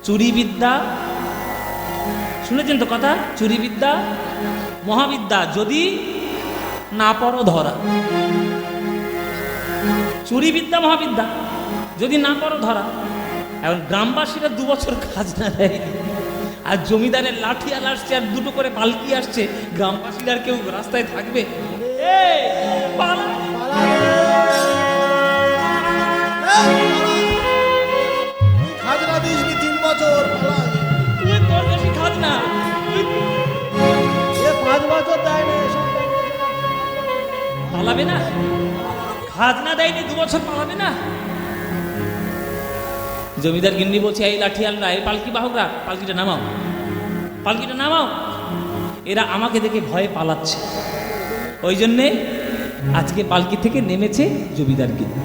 চুরি বিদ্যা শুনেছেন তো কথা, চুরি বিদ্যা মহাবিদ্যা, যদি না পড়ো ধরা। চুরি বিদ্যা মহাবিদ্যা, যদি না পড়ো ধরা। এখন গ্রামবাসীরা 2 বছর খাজনা দেয়, আর জমিদারের লাঠিয়াল আসছে আর 2টো করে পালকি আসছে, গ্রামবাসীরা আর কেউ রাস্তায় থাকবে? খাজনা দিস 3 বছর তোর বেশি খাজনা, 5 বছর দেয় না, পালাবে না? খাজনা দেয়নি 2 বছর, পালাবে না? জমিদার গিন্নি বলছে, এই লাঠিয়ালরা, এই পালকি বাহকরা, পালকিটা নামাও, পালকিটা নামাও। এরা আমাকে দেখে ভয়ে পালাচ্ছে, ওই জন্যে আজকে পালকি থেকে নেমেছে জমিদার গিন্নি।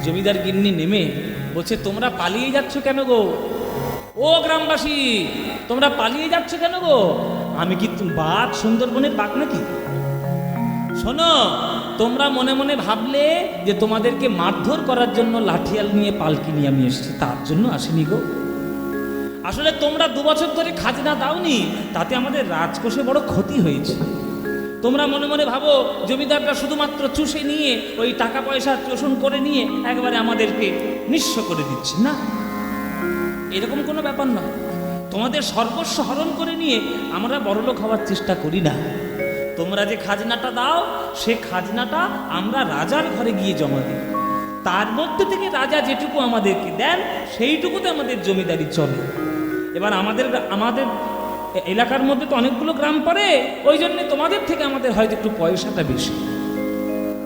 জমিদার গিন্নি নেমে বলছে, তোমরা পালিয়ে যাচ্ছ কেন গো? ও গ্রামবাসী, তোমরা পালিয়ে যাচ্ছ কেন গো? আমি কি বাঘ, সুন্দরবনের বাঘ নাকি? শোনো, তোমরা মনে মনে ভাবলে যে তোমাদেরকে মারধর করার জন্য লাঠিয়াল নিয়ে পালকি নিয়ে আমি এসেছি, তার জন্য আসেনি গো। আসলে তোমরা 2 বছর ধরে খাজনা দাওনি, তাতে আমাদের রাজকোষে বড় ক্ষতি হয়েছে। তোমরা মনে মনে ভাবো জমিদাররা শুধুমাত্র চুষে নিয়ে, ওই টাকা পয়সা শোষণ করে নিয়ে একবারে আমাদেরকে নিঃস্ব করে দিচ্ছে। না, এরকম কোনো ব্যাপার নয়। তোমাদের সর্বস্ব হরণ করে নিয়ে আমরা বড়লোক হওয়ার চেষ্টা করি না। তোমরা যে খাজনাটা দাও, সে খাজনাটা আমরা রাজার ঘরে গিয়ে জমা দিই, তার মধ্যে থেকে রাজা যেটুকু আমাদেরকে দেন সেইটুকুতে আমাদের জমিদারি চলে। এবার আমাদের এলাকার মধ্যে তো অনেকগুলো গ্রাম পড়ে, ওই জন্য তোমাদের থেকে আমাদের হয়তো একটু পয়সাটা বেশি।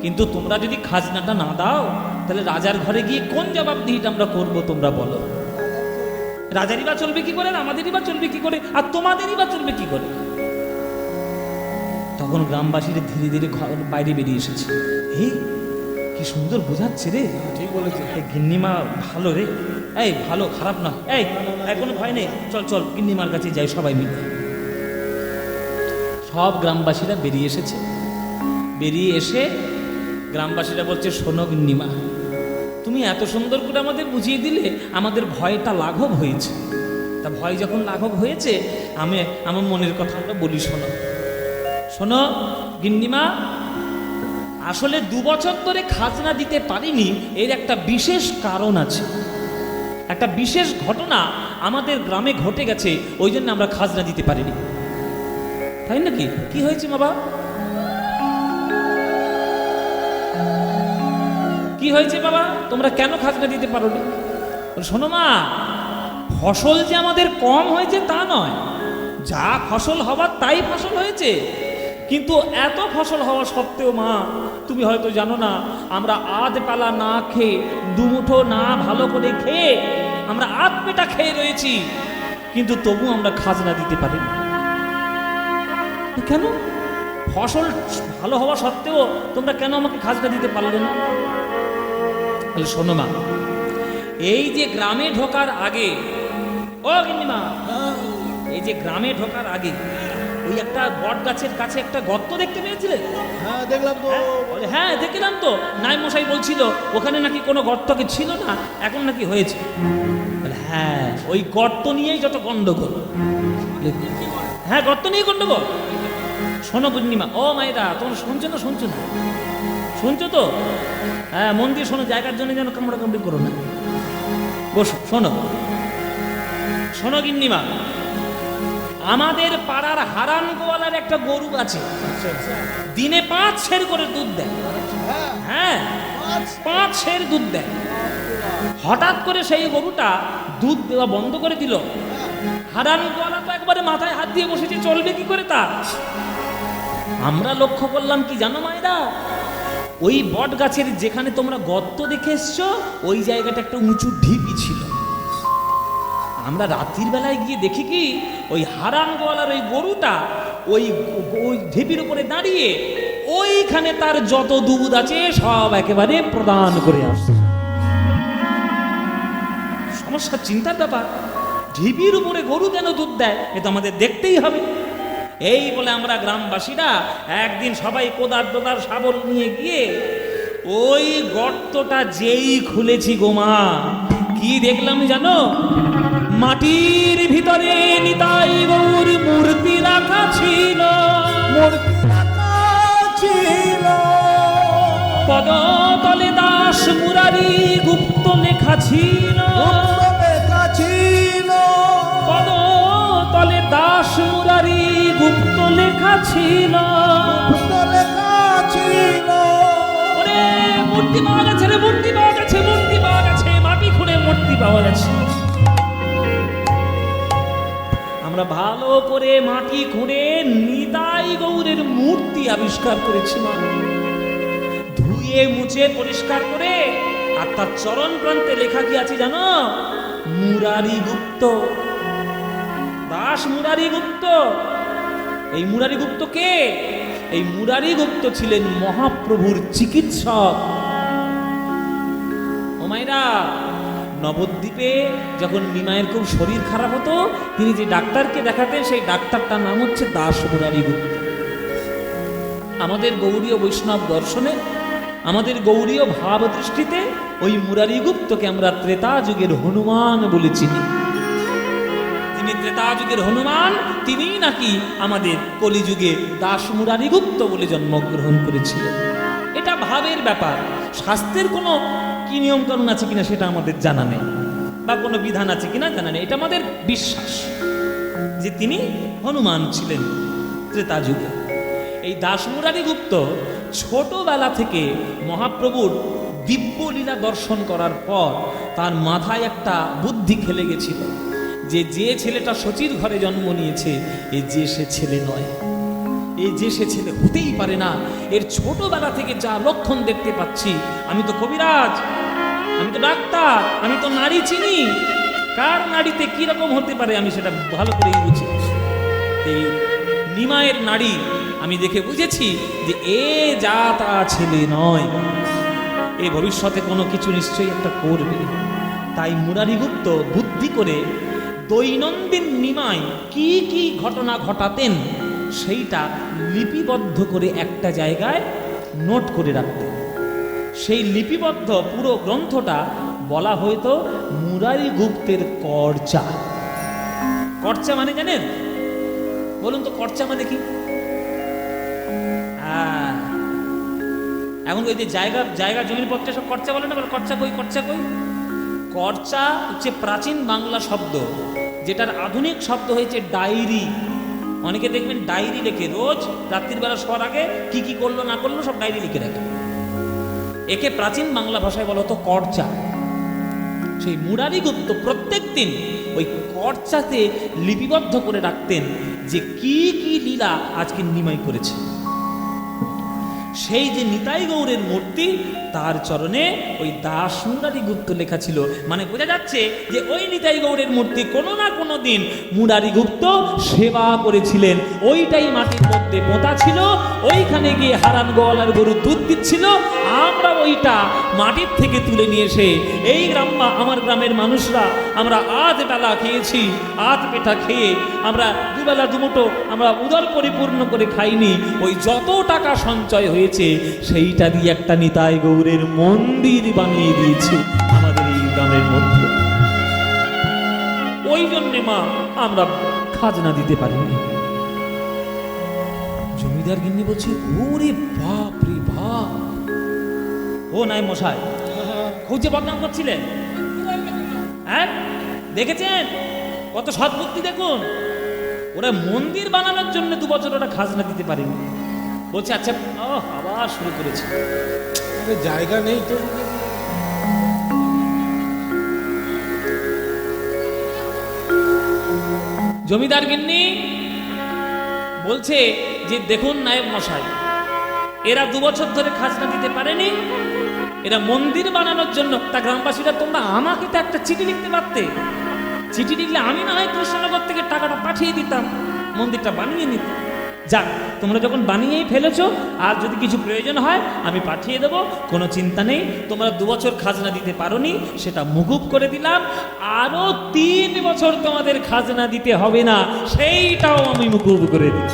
কিন্তু তোমরা যদি খাজনাটা না দাও, তাহলে রাজার ঘরে গিয়ে কোন জবাবদিহিটা আমরা করবো তোমরা বলো? রাজারই বা চলবে কি করে, আমাদেরই বা চলবে কি করে, আর তোমাদেরই বা চলবে কি করে? তখন গ্রামবাসীরা ধীরে ধীরে বাইরে বেরিয়ে এসেছে। কি সুন্দর বোঝাচ্ছে রে, ঠিক বলেছে। গিন্নিমা ভালো রে, এই ভালো, খারাপ না, এই কোনো ভয় নেই, চল চল গিন্নিমার কাছে যাই সবাই মিলে। সব গ্রামবাসীরা বেরিয়ে এসেছে। বেরিয়ে এসে গ্রামবাসীরা বলছে, শোনো গিন্নিমা, তুমি এত সুন্দর করে আমাদের বুঝিয়ে দিলে, আমাদের ভয়টা লাঘব হয়েছে। তা ভয় যখন লাঘব হয়েছে, আমার মনের কথা আমরা বলি। শোনো শোনো গিন্নিমা, আসলে 2 বছর ধরে খাজনা দিতে পারিনি, এর একটা বিশেষ কারণ আছে। একটা বিশেষ ঘটনা আমাদের গ্রামে ঘটে গেছে, ওই জন্য আমরা খাজনা দিতে পারিনি। তাই নাকি? কি হয়েছে বাবা, কি হয়েছে বাবা, তোমরা কেন খাজনা দিতে পারোনি? শোনো মা, ফসল যে আমাদের কম হয়েছে তা নয়, যা ফসল হবার তাই ফসল হয়েছে। কিন্তু এত ফসল হওয়া সত্ত্বেও মা, তুমি হয়তো জানো না, আমরা আধ পালা না খেয়ে, 2 মুঠো না ভালো করে খেয়ে, আমরা আধ পেটা খেয়ে রয়েছি, কিন্তু তবু আমরা খাজনা দিতে পারি না। কেন? ফসল ভালো হওয়া সত্ত্বেও তোমরা কেন আমাকে খাজনা দিতে পারলে না? তাহলে শোনো মা, এই যে গ্রামে ঢোকার আগে, ও গিন্নিমা, এই যে গ্রামে ঢোকার আগে ওই একটা বট গাছের কাছে একটা গর্ত দেখতে পেয়েছিলে? হ্যাঁ দেখলাম তো। হ্যাঁ দেখলাম তো, নাই মশাই বলছিল ওখানে নাকি কোনো গর্তকে ছিল না, এখন নাকি হয়েছে। হ্যাঁ, ওই গর্ত নিয়েই যত গন্ডগোল। হ্যাঁ, গর্ত নিয়ে গন্ডগোল। শোনো গিন্নিমা, ও মায়েরা, তোমরা শুনছো না? শুনছো না? শুনছো তো? হ্যাঁ, মন দিয়ে শোনো, জায়গার জন্য যেন কামড়াকামড়ি করো না। বসো, শোনো শোনো গিন্নিমা, আমাদের পাড়ার হারান গোয়ালার একটা গরু আছে, দিনে 5 সের করে দুধ দেয়। হ্যাঁ, 5 সের দুধ দেয়। হঠাৎ করে সেই গরুটা দুধ দেওয়া বন্ধ করে দিল। হারান গোয়ালা তো একবারে মাথায় হাত দিয়ে বসেছে, চলবে কি করে তা? আমরা লক্ষ্য করলাম কি জানো মায়েরা, ওই বট গাছের যেখানে তোমরা গর্ত দেখে এসছো, ওই জায়গাটা একটা উঁচু ঢিপি ছিল। আমরা রাত্রির বেলায় গিয়ে দেখি কি, ওই হারান গোয়ালার ওই গরুটা ওই ঢিপির উপরে দাঁড়িয়ে ওইখানে তার যত দুধ আছে সব একেবারে প্রদান করে আসছে। সমস্যা, চিন্তার ব্যাপার। ঢিপির উপরে গরু কেন দুধ দেয়, এটা আমাদের দেখতেই হবে। এই বলে আমরা গ্রামবাসীরা একদিন সবাই কোদার দোদার শাবল নিয়ে গিয়ে ওই গর্তটা যেই খুলেছি গোমা, কি দেখলাম জানো? মাটির ভিতরে নিতাই গৌর মূর্তি রাখা ছিল, মূর্তি রাখা ছিল, পদতলে দাস মুরারি গুপ্ত লেখা ছিল, গুপ্ত লেখা ছিল, পদতলে দাস মুরারি গুপ্ত লেখা ছিল। গুপ্ত লেখা ছিল। ওরে মূর্তি পাওয়া গেছে রে, মূর্তি পাওয়া গেছে, মূর্তি পাওয়া গেছে, মাটি খুঁড়ে মূর্তি পাওয়া গেছে। আমরা ভালো করে মাটি খুঁড়ে নিতাই গৌরের মূর্তি আবিষ্কার করেছিলাম, ধুয়ে মুছে পরিষ্কার করে। আর তার চরণ প্রান্তে লেখা কি আছে জানো? মুরারি গুপ্ত, দাস মুরারি গুপ্ত। এই মুরারি গুপ্ত কে? এই মুরারি গুপ্ত ছিলেন মহাপ্রভুর চিকিৎসক। ও মায়েরা, নবদ্বীপে যখন নিমাইয়ের খুব শরীর খারাপ হতো, তিনি যে ডাক্তারকে দেখাতেন সেই ডাক্তারটার নাম হচ্ছে দাস মুরারি গুপ্ত। আমাদের গৌড়ীয় বৈষ্ণব দর্শনে, আমাদের গৌড়ীয় ভাব দৃষ্টিতে ওই মুরারি গুপ্তকে আমরা ত্রেতা যুগের হনুমান বলে চিনি। তিনি ত্রেতা যুগের হনুমান, তিনি নাকি আমাদের কলিযুগে দাস মুরারি গুপ্ত বলে জন্মগ্রহণ করেছিলেন। এটা ভাবের ব্যাপার, শাস্ত্রের কোনো কি নিয়ম কানুন আছে কিনা সেটা আমাদের জানা নেই, বা কোনো বিধান আছে কিনা জানা নেই। এটা আমাদের বিশ্বাস যে তিনি হনুমান ছিলেন ত্রেতা যুগে। এই দাস মুরারি গুপ্ত ছোটবেলা থেকে মহাপ্রভুর দিব্যলীলা দর্শন করার পর তার মাথায় একটা বুদ্ধি খেলে গেছিল যে যে ছেলেটা শচীর ঘরে জন্ম নিয়েছে এই যে সে ছেলে নয়, এই যে সে ছেলে হতেই পারে না। এর ছোটবেলা থেকে যা লক্ষণ দেখতে পাচ্ছি, আমি তো কবিরাজ, আমি তো ডাক্তার, আমি তো নারী চিনি, কার নারীতে কি রকম হতে পারে আমি সেটা ভালো করেই বুঝি। এই নিমায়ের নারী আমি দেখে বুঝেছি যে এ যা তা ছেলে নয়, এ ভবিষ্যতে কোনো কিছু নিশ্চয়ই একটা করবে। তাই মুরারি গুপ্ত বুদ্ধি করে দৈনন্দিন নিমাই কি কি ঘটনা ঘটাতেন সেইটা লিপিবদ্ধ করে একটা জায়গায় নোট করে রাখতেন। সেই লিপিবদ্ধ পুরো গ্রন্থটা বলা হয়তো মুরারি গুপ্তের কর্চা। কর্চা মানে জানেন? বলুন তো কর্চা মানে কি? এখন ওই যে জায়গা জমির পত্রে সব কর্চা বলে না, কর্চা কই, কর্চা কই। কর্চা হচ্ছে প্রাচীন বাংলা শব্দ, যেটার আধুনিক শব্দ হয়েছে ডায়েরি। অনেকে দেখবেন ডায়েরি লেখে, রোজ রাত্রির বেলা শোয়ার আগে কি কি করলো না করলো সব ডায়েরি লিখে রাখে। একে প্রাচীন বাংলা ভাষায় বলা হতো কর্চা। সেই মুরারি গুপ্ত প্রত্যেক দিন ওই কর্চাতে লিপিবদ্ধ করে রাখতেন যে কি কি লীলা আজকে নিমাই করেছে। সেই যে নিতাই গৌরের মূর্তি, তার চরণে ওই দাস মুরারি গুপ্ত লেখা ছিল। মানে বোঝা যাচ্ছে যে ওই নিতাই গৌরের মূর্তি কোনো না কোনো দিন মুরারি গুপ্ত সেবা করেছিলেন। ওইটাই মাটির মধ্যে পোঁতা ছিল, ওইখানে গিয়ে হারান গোয়ালার গরু দুধ দিচ্ছিল। আমরা ওইটা মাটির থেকে তুলে নিয়ে এসে এই আমার গ্রামের মানুষরা আমরা আধ বেলা খেয়েছি, আধ পেটা খেয়ে আমরা দুবেলা দুমুটো আমরা উদর পরিপূর্ণ করে খাইনি। ওই যত টাকা সঞ্চয় হয়েছে সেইটা দিয়ে একটা নিতাই গৌরের মন্দির বানিয়ে দিয়েছে আমাদের এই গ্রামের মধ্যে। ওই জন্যে মা আমরা খাজনা দিতে পারিনি। জমিদার গিন্নি বলছে, ওরে বাপ রে বাপ, ও নাই মশাই খুঁজে বদনাম করছিলেন, হ্যাঁ দেখেছেন কত সদ্বুদ্ধি দেখুন। ওরা মন্দির বানানোর জন্য 2 বছর ওরা খাজনা দিতে পারেনি। বলছে আচ্ছা, আবার শুরু করেছে, জায়গা নেই তো। জমিদার গিন্নি বলছে যে দেখুন নায়েব মশাই, এরা 2 বছর ধরে খাজনা দিতে পারেনি, এরা মন্দির বানানোর জন্য। তা গ্রামবাসীরা তোমরা আমাকে তো একটা চিঠি লিখতে পারতে, চিঠি লিখলে আমি না হয় কৃষ্ণনগর থেকে টাকাটা পাঠিয়ে দিতাম, মন্দিরটা বানিয়ে নিতাম। যাক, তোমরা যখন বানিয়েই ফেলেছো, আর যদি কিছু প্রয়োজন হয় আমি পাঠিয়ে দেবো, কোনো চিন্তা নেই। তোমরা 2 বছর খাজনা দিতে পারোনি, সেটা মুকুব করে দিলাম। আরো 3 বছর তোমাদের খাজনা দিতে হবে না, সেইটাও আমি মুকুব করে দিই।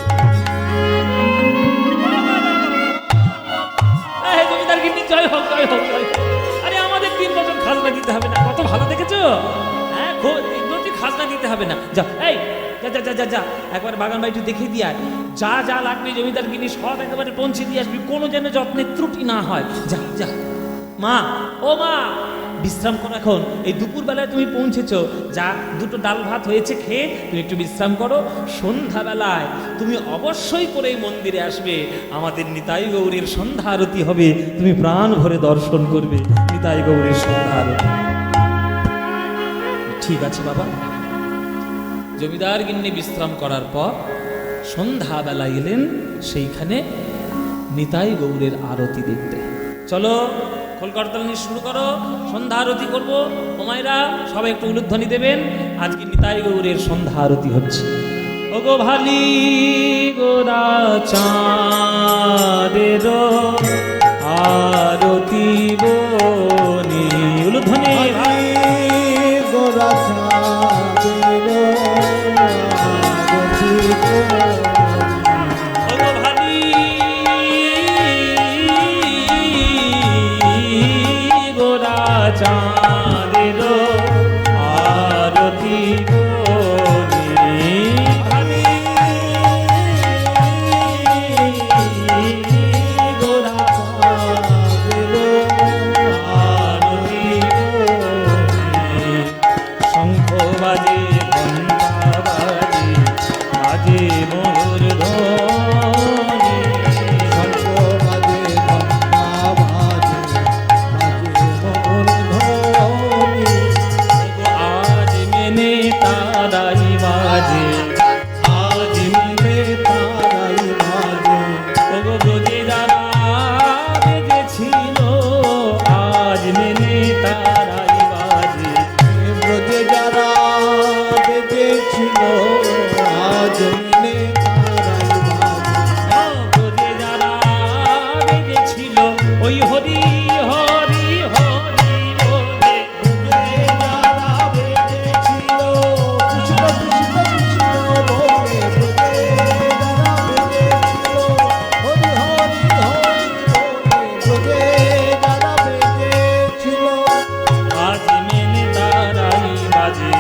জমিদার গিন্নি জয় হোক, জয় হোক, জয় হোক। আরে আমাদের 3 বছর খাজনা দিতে হবে না, কত ভালো দেখেছো? হ্যাঁ, খাজনা দিতে হবে না, যা এই যা যা যা যা যা একবার বাগান বাড়িটি দেখে দিয়ে আয়, যা যা লাগবে জমিদার গিনি সব একেবারে পৌঁছে দিয়ে আসবি, কোনো যেন যত্নের ত্রুটি না হয়, যা যা। মা, ও মা, বিশ্রাম করো এখন, এই দুপুরবেলায় তুমি পৌঁছেছো, যা দুটো ডাল ভাত হয়েছে খেয়ে তুমি একটু বিশ্রাম করো। সন্ধ্যাবেলায় তুমি অবশ্যই করে এই মন্দিরে আসবে, আমাদের নিতাই গৌরীর সন্ধ্যা আরতি হবে, তুমি প্রাণ ভরে দর্শন করবে নিতাই গৌরীর সন্ধ্যা আরতি। ঠিক আছে বাবা। জমিদার গিন্নি বিশ্রাম করার পর সন্ধ্যাবেলা এলেন সেইখানে নিতাই গৌরের আরতি দেখতে। চলো খোলকর্তালি শুরু করো, সন্ধ্যা আরতি করবো। ওমাইরা সবাই একটু উলুধ্বনি দেবেন, আজকে নিতাই গৌরের সন্ধ্যা আরতি হচ্ছে। ওগো ভালি গোরা চাঁদের আরতি বনি, উলুধ্বনি ভাই গোরা চাঁদের আরতি ওগো ভালি গোরা চাঁদের আরতি বনি, ভালি গোরা চাঁদের আরতি বনি। শঙ্খ বাজে ঘণ্টা বাজে বাজে মোর ধ্বনি, শঙ্খ বাজে ঘণ্টা বাজে বাজে মোর ধ্বনি। ওগো আজ মেনে তারাই বাজে, আজ মেনে তারাই বাজে ওগো ব্রজে যারা বেজেছিল, আজ মেনে তারাই বাজে, ব্রজে যারা বেজেছিল আজ মেনে তারাই বাজে। ব্রজে যারা বেজেছিল ওই হরি হরি হরি বলে, ব্রজে যারা বেজেছিল কৃষ্ণ কৃষ্ণ কৃষ্ণ বলে, ব্রজে যারা বেজেছিল হরি হরি হরি বলে, ব্রজে যারা বেজেছিল আজ মেনে তারাই বাজে,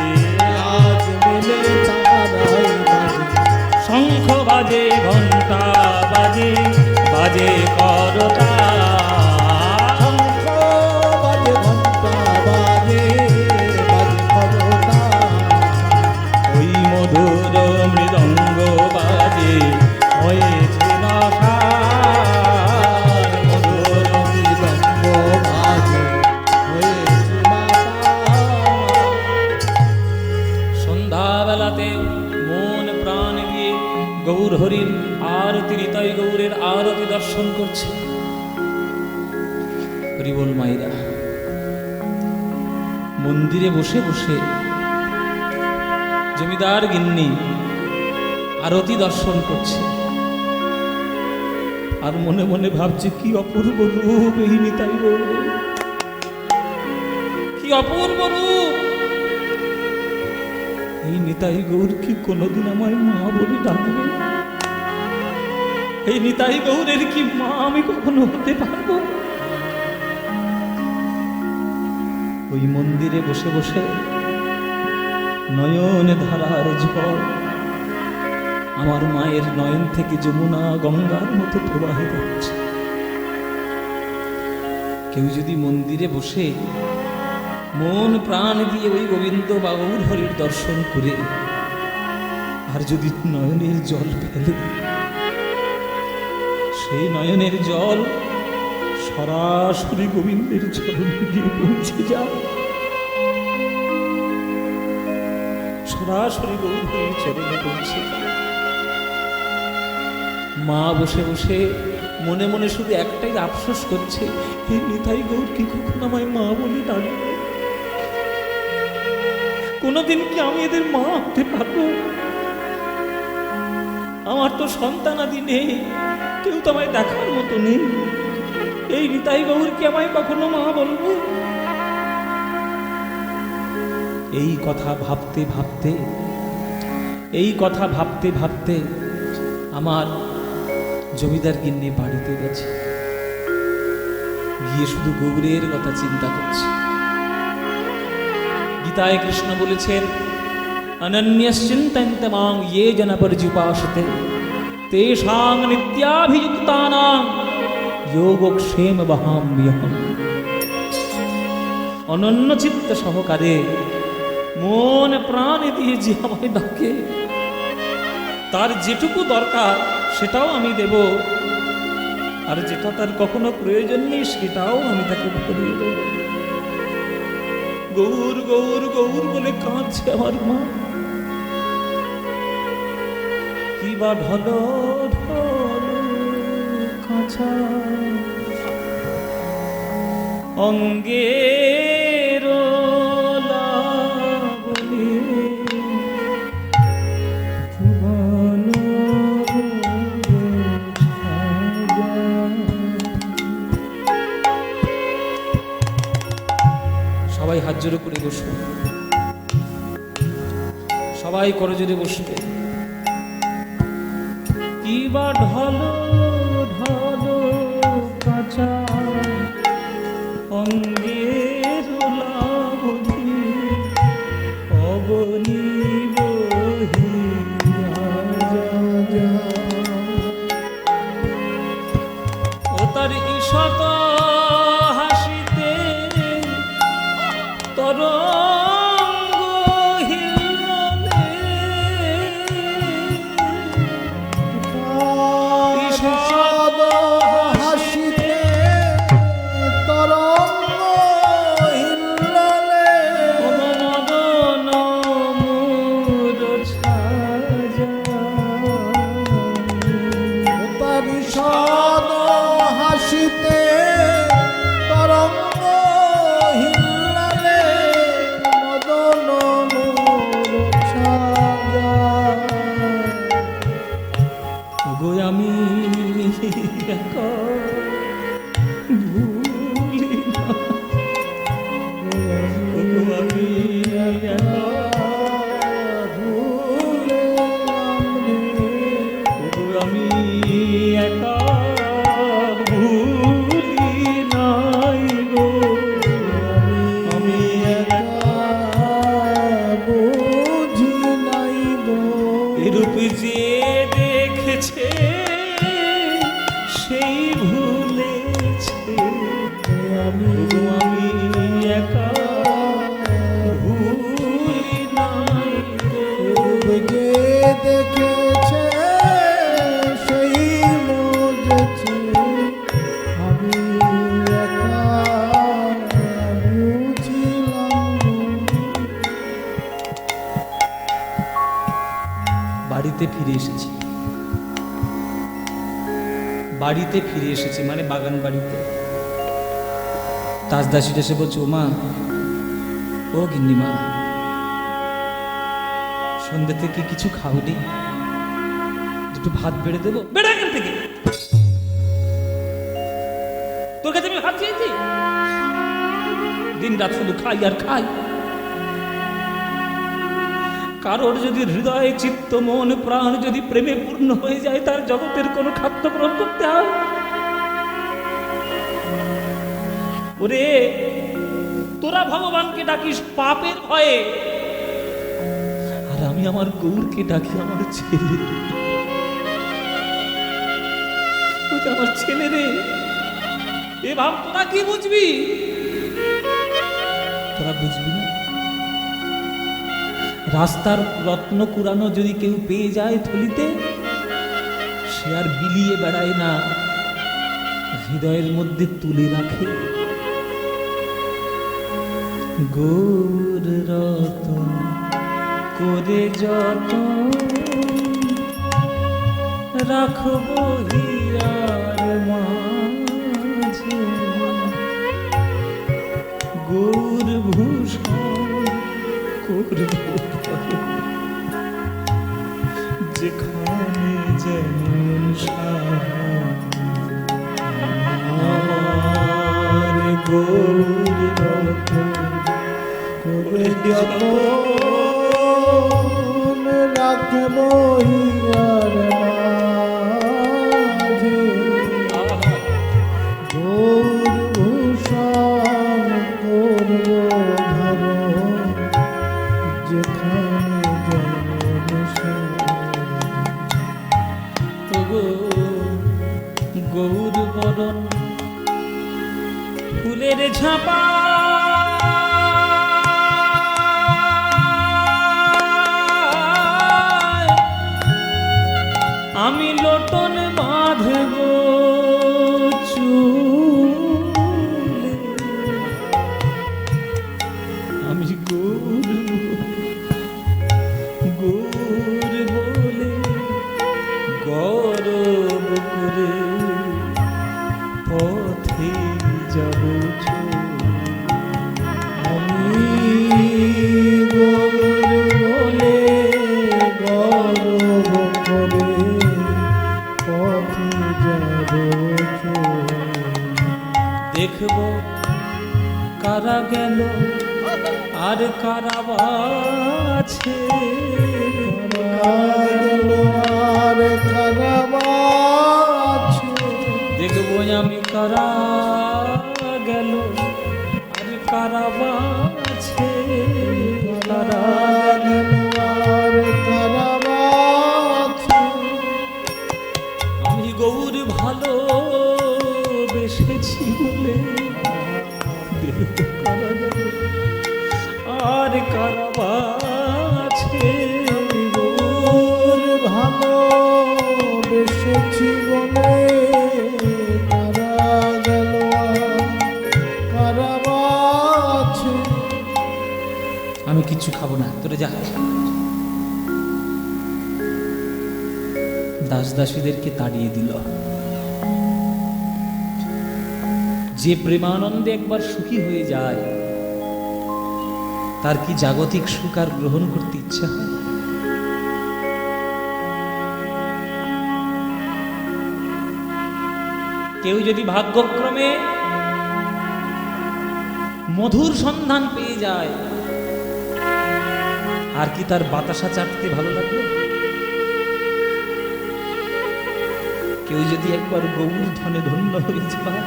আজ মেনে তারাই বাজে। শঙ্খ বাজে ঘণ্টা বাজে বাজে করতা, শঙ্খ বাজে ঘণ্টা বাজে বাজে খরতা। ওই মধুর মৃদঙ্গ বাজে হয়েছে নশা, মধুর মৃদঙ্গ বাজে হয়েছে মাতা। সন্ধ্যাবেলাতে মন প্রাণ দিয়ে গৌর হরির আরতি, নিতাই গৌরের আরতি দর্শন করছে। হরি বল মাইরা মন্দিরে বসে বসে জমিদার গিন্নি আরতি দর্শন করছে, আর মনে মনে ভাবছে কি অপূর্ব রূপ এই নিতাই গৌরের, কি অপূর্ব রূপ। এই নিতাই গৌর কি কোনোদিন আমায় মা বলে ডাকবে? এই নিতাই গৌরের কি মা আমি কখনো হতে পারবো? ওই মন্দিরে বসে বসে নয়ন ধারার ঝড় আমার মায়ের নয়ন থেকে যমুনা গঙ্গার মতো প্রবাহিত হচ্ছে। কেউ যদি মন্দিরে বসে মন প্রাণ দিয়ে ওই গোবিন্দ বা গৌর হরির দর্শন করে আর যদি নয়নের জল ফেলে, সেই নয়নের জল সরাসরি গোবিন্দের চরণে গিয়ে পৌঁছে যায়, সরাসরি গৌর হরির চরণে পৌঁছে যায়। মা বসে বসে মনে মনে শুধু একটাই আফসোস করছে, হে নিতাই গৌর কি কখনো আমায় মা বলে ডাকবে? কোনোদিন কি আমি এদের মা হতে পারবো? আমার তো সন্তানাদি নেই, কেউ তো আমায় দেখার মতো নেই, এই নিতাই গৌর কি আমায় কখনো মা বলবো? এই কথা ভাবতে ভাবতে এই কথা ভাবতে ভাবতে আমার জমিদার গিন্নি বাড়িতে গেছে, গিয়ে শুধু গৌরের কথা চিন্তা করছে। গীতায় কৃষ্ণ বলেছেন, অনন্যশ্চিন্তয়ন্ত মাং ये জন পর্যুপাসতে তেষাং নিত্যাভিযুক্তানাং যোগক্ষেম বহাম্যহম। অনন্য চিত্ত সহকারে মন প্রাণ দিয়ে যে আমায় ডাকে, তার যেটুকু দরকার সেটাও আমি দেব, আর যেটা তার কখনো প্রয়োজন নেই সেটাও আমি তাকে ভরিয়ে দেব। গৌর গৌর গৌর বলে কাঁদছে আমার মা। কি বা ঢলো ঢলো কাঁচা অঙ্গের লাবণী, সবাই হাত জোড়ো করে বসবে, সবাই করজোড়ে বসবে। কি বা ঢলো ঢলো কাঁচা অঙ্গের লাবণী, অবনী বহিয়া যা। ও তার ঈশত হাসিতে তরঙ্গ হিলনে, ঈষদ হাসিতে তরঙ্গ হিল্লোলে, মদন মোর ছায়া। তার ঈষদ হাসিতে তরঙ্গ হিল্লোলে, মদন মোর ছায়া। ওগো আমি একা ভুলি না, ওগো আমি একা ভুলিলাম রে, ওগো আমি একা ভুলি নাই গো। আমি একা বুঝি নাই গো। এরূপ যে দেখেছে সেই ভুলেছে, আমি আমি একা ভুলি নাই গো। যে দেখেছে সেই বুঝেছে, আমি একা বুঝিলাম গো। বাড়িতে ফিরে এসেছি, বাড়িতে ফিরে এসেছি মানে বাগান বাড়িতে। তাজদাসীটা এসে বলছে, ও মা, ও গিন্নিমা, সন্ধ্যে থেকে কিছু খাওনি, দুটো ভাত বেড়ে দেবো? বেড়ে এখান থেকে, তোর কাছে আমি ভাত চেয়েছি? দিন রাত শুধু খাই আর খাই। কারোর যদি হৃদয় চিত্ত মন প্রাণ যদি প্রেমে পূর্ণ হয়ে যায়, তার জগতের কোনো খাদ্য গ্রহণ করতে হয়? ওরে, তোরা ভগবানকে ডাকিস পাপের ভয়ে, আর আমি আমার গৌরকে ডাকি আমার ছেলে। ওটা আমার ছেলে রে। এ ভাব তোরা কি বুঝবি? তোরা বুঝবি না। রাস্তার রত্ন কুড়ানো যদি কেউ পেয়ে যায় থলিতে, সে আর বিলিয়ে বেড়ায় না, হৃদয়ের মধ্যে তুলে রাখে। গৌর রতন করে যতন রাখবো হিয়ার মাঝে, গৌর ভূষণ করবো যেখানে যেমন আমার গৌর রতন করে যতন রাখবো হিয়ার মাঝে, গৌর ভূষণ করবো ধারণ যেখানে ওগো গৌর বরণ ফুলের ঝাপা আমি লোটন বাঁধব চুলে আমি গৌর গৌর বলে গৌরব করে পথে যাব আমি গৌর বলে গৌরব করে পথে যাব দেখব কারা গেল আর কারা আছে আর কারাবাছে দেখব আমি কারা গেল আর কারা আছে কারা আর কারাবাছে আমি গৌর ভালো বেসেছি বলে দেখব কারা গেল আর কারা আছে গৌর ভালো বেসেছি বলে কারা গেল কারাবাছে আমি কিচ্ছু খাবো না তোরে যা দাস দাসীদেরকে তাড়িয়ে দিল যে প্রেমানন্দে একবার সুখী হয়ে যায় তার কি জাগতিক সুখ আর গ্রহণ করতে ইচ্ছা হয়? কেউ যদি ভাগ্যক্রমে মধুর সন্ধান পেয়ে যায় আর কি তার বাতাসা চাটতে ভালো লাগবে? কেউ যদি একবার গৌর ধনে ধন্য হয়ে যায়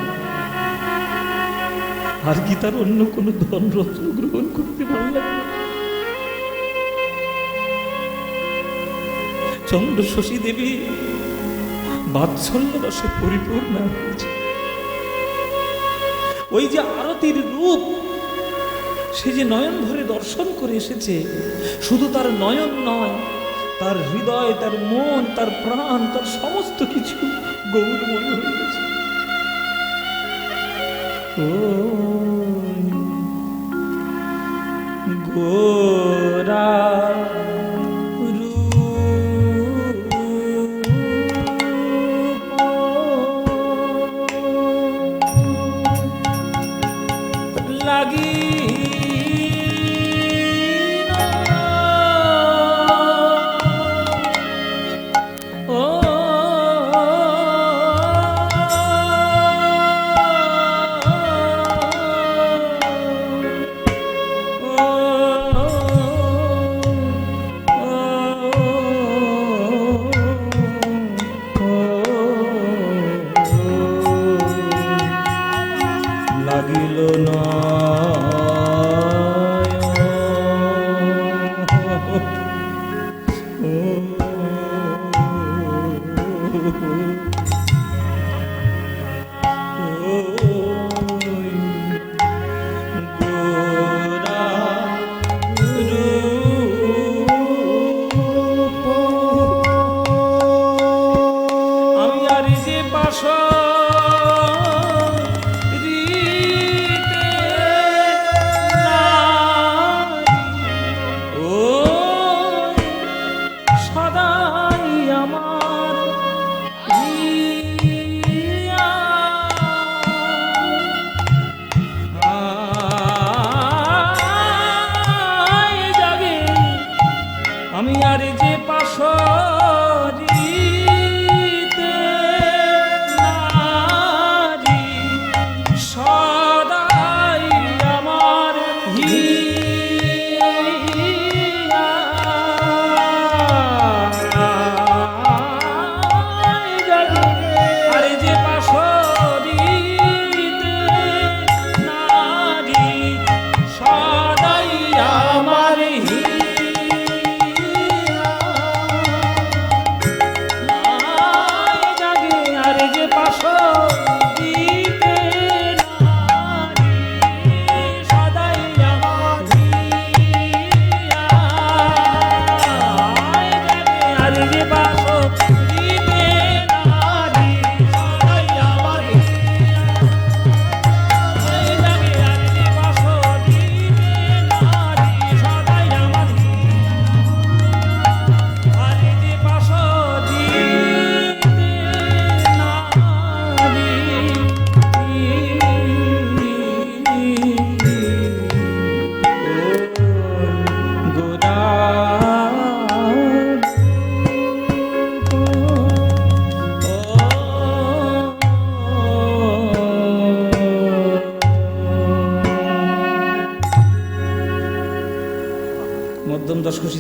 আর কি তার অন্য কোনো ধন রত্ন গ্রহণ করতে ভালো লাগবে? চন্দ্র শশী দেবী বাৎসল্য রসে পরিপূর্ণ হয়েছে। ওই যে আরতির রূপ সে যে নয়ন ধরে দর্শন করে এসেছে, শুধু তার নয়ন নয়, তার হৃদয়, তার মন, তার প্রাণ, তার সমস্ত কিছু গৌরময় হয়ে গেছে। ও গোরা লাগি ও লাগিল না আমি আর যে পাশা সদা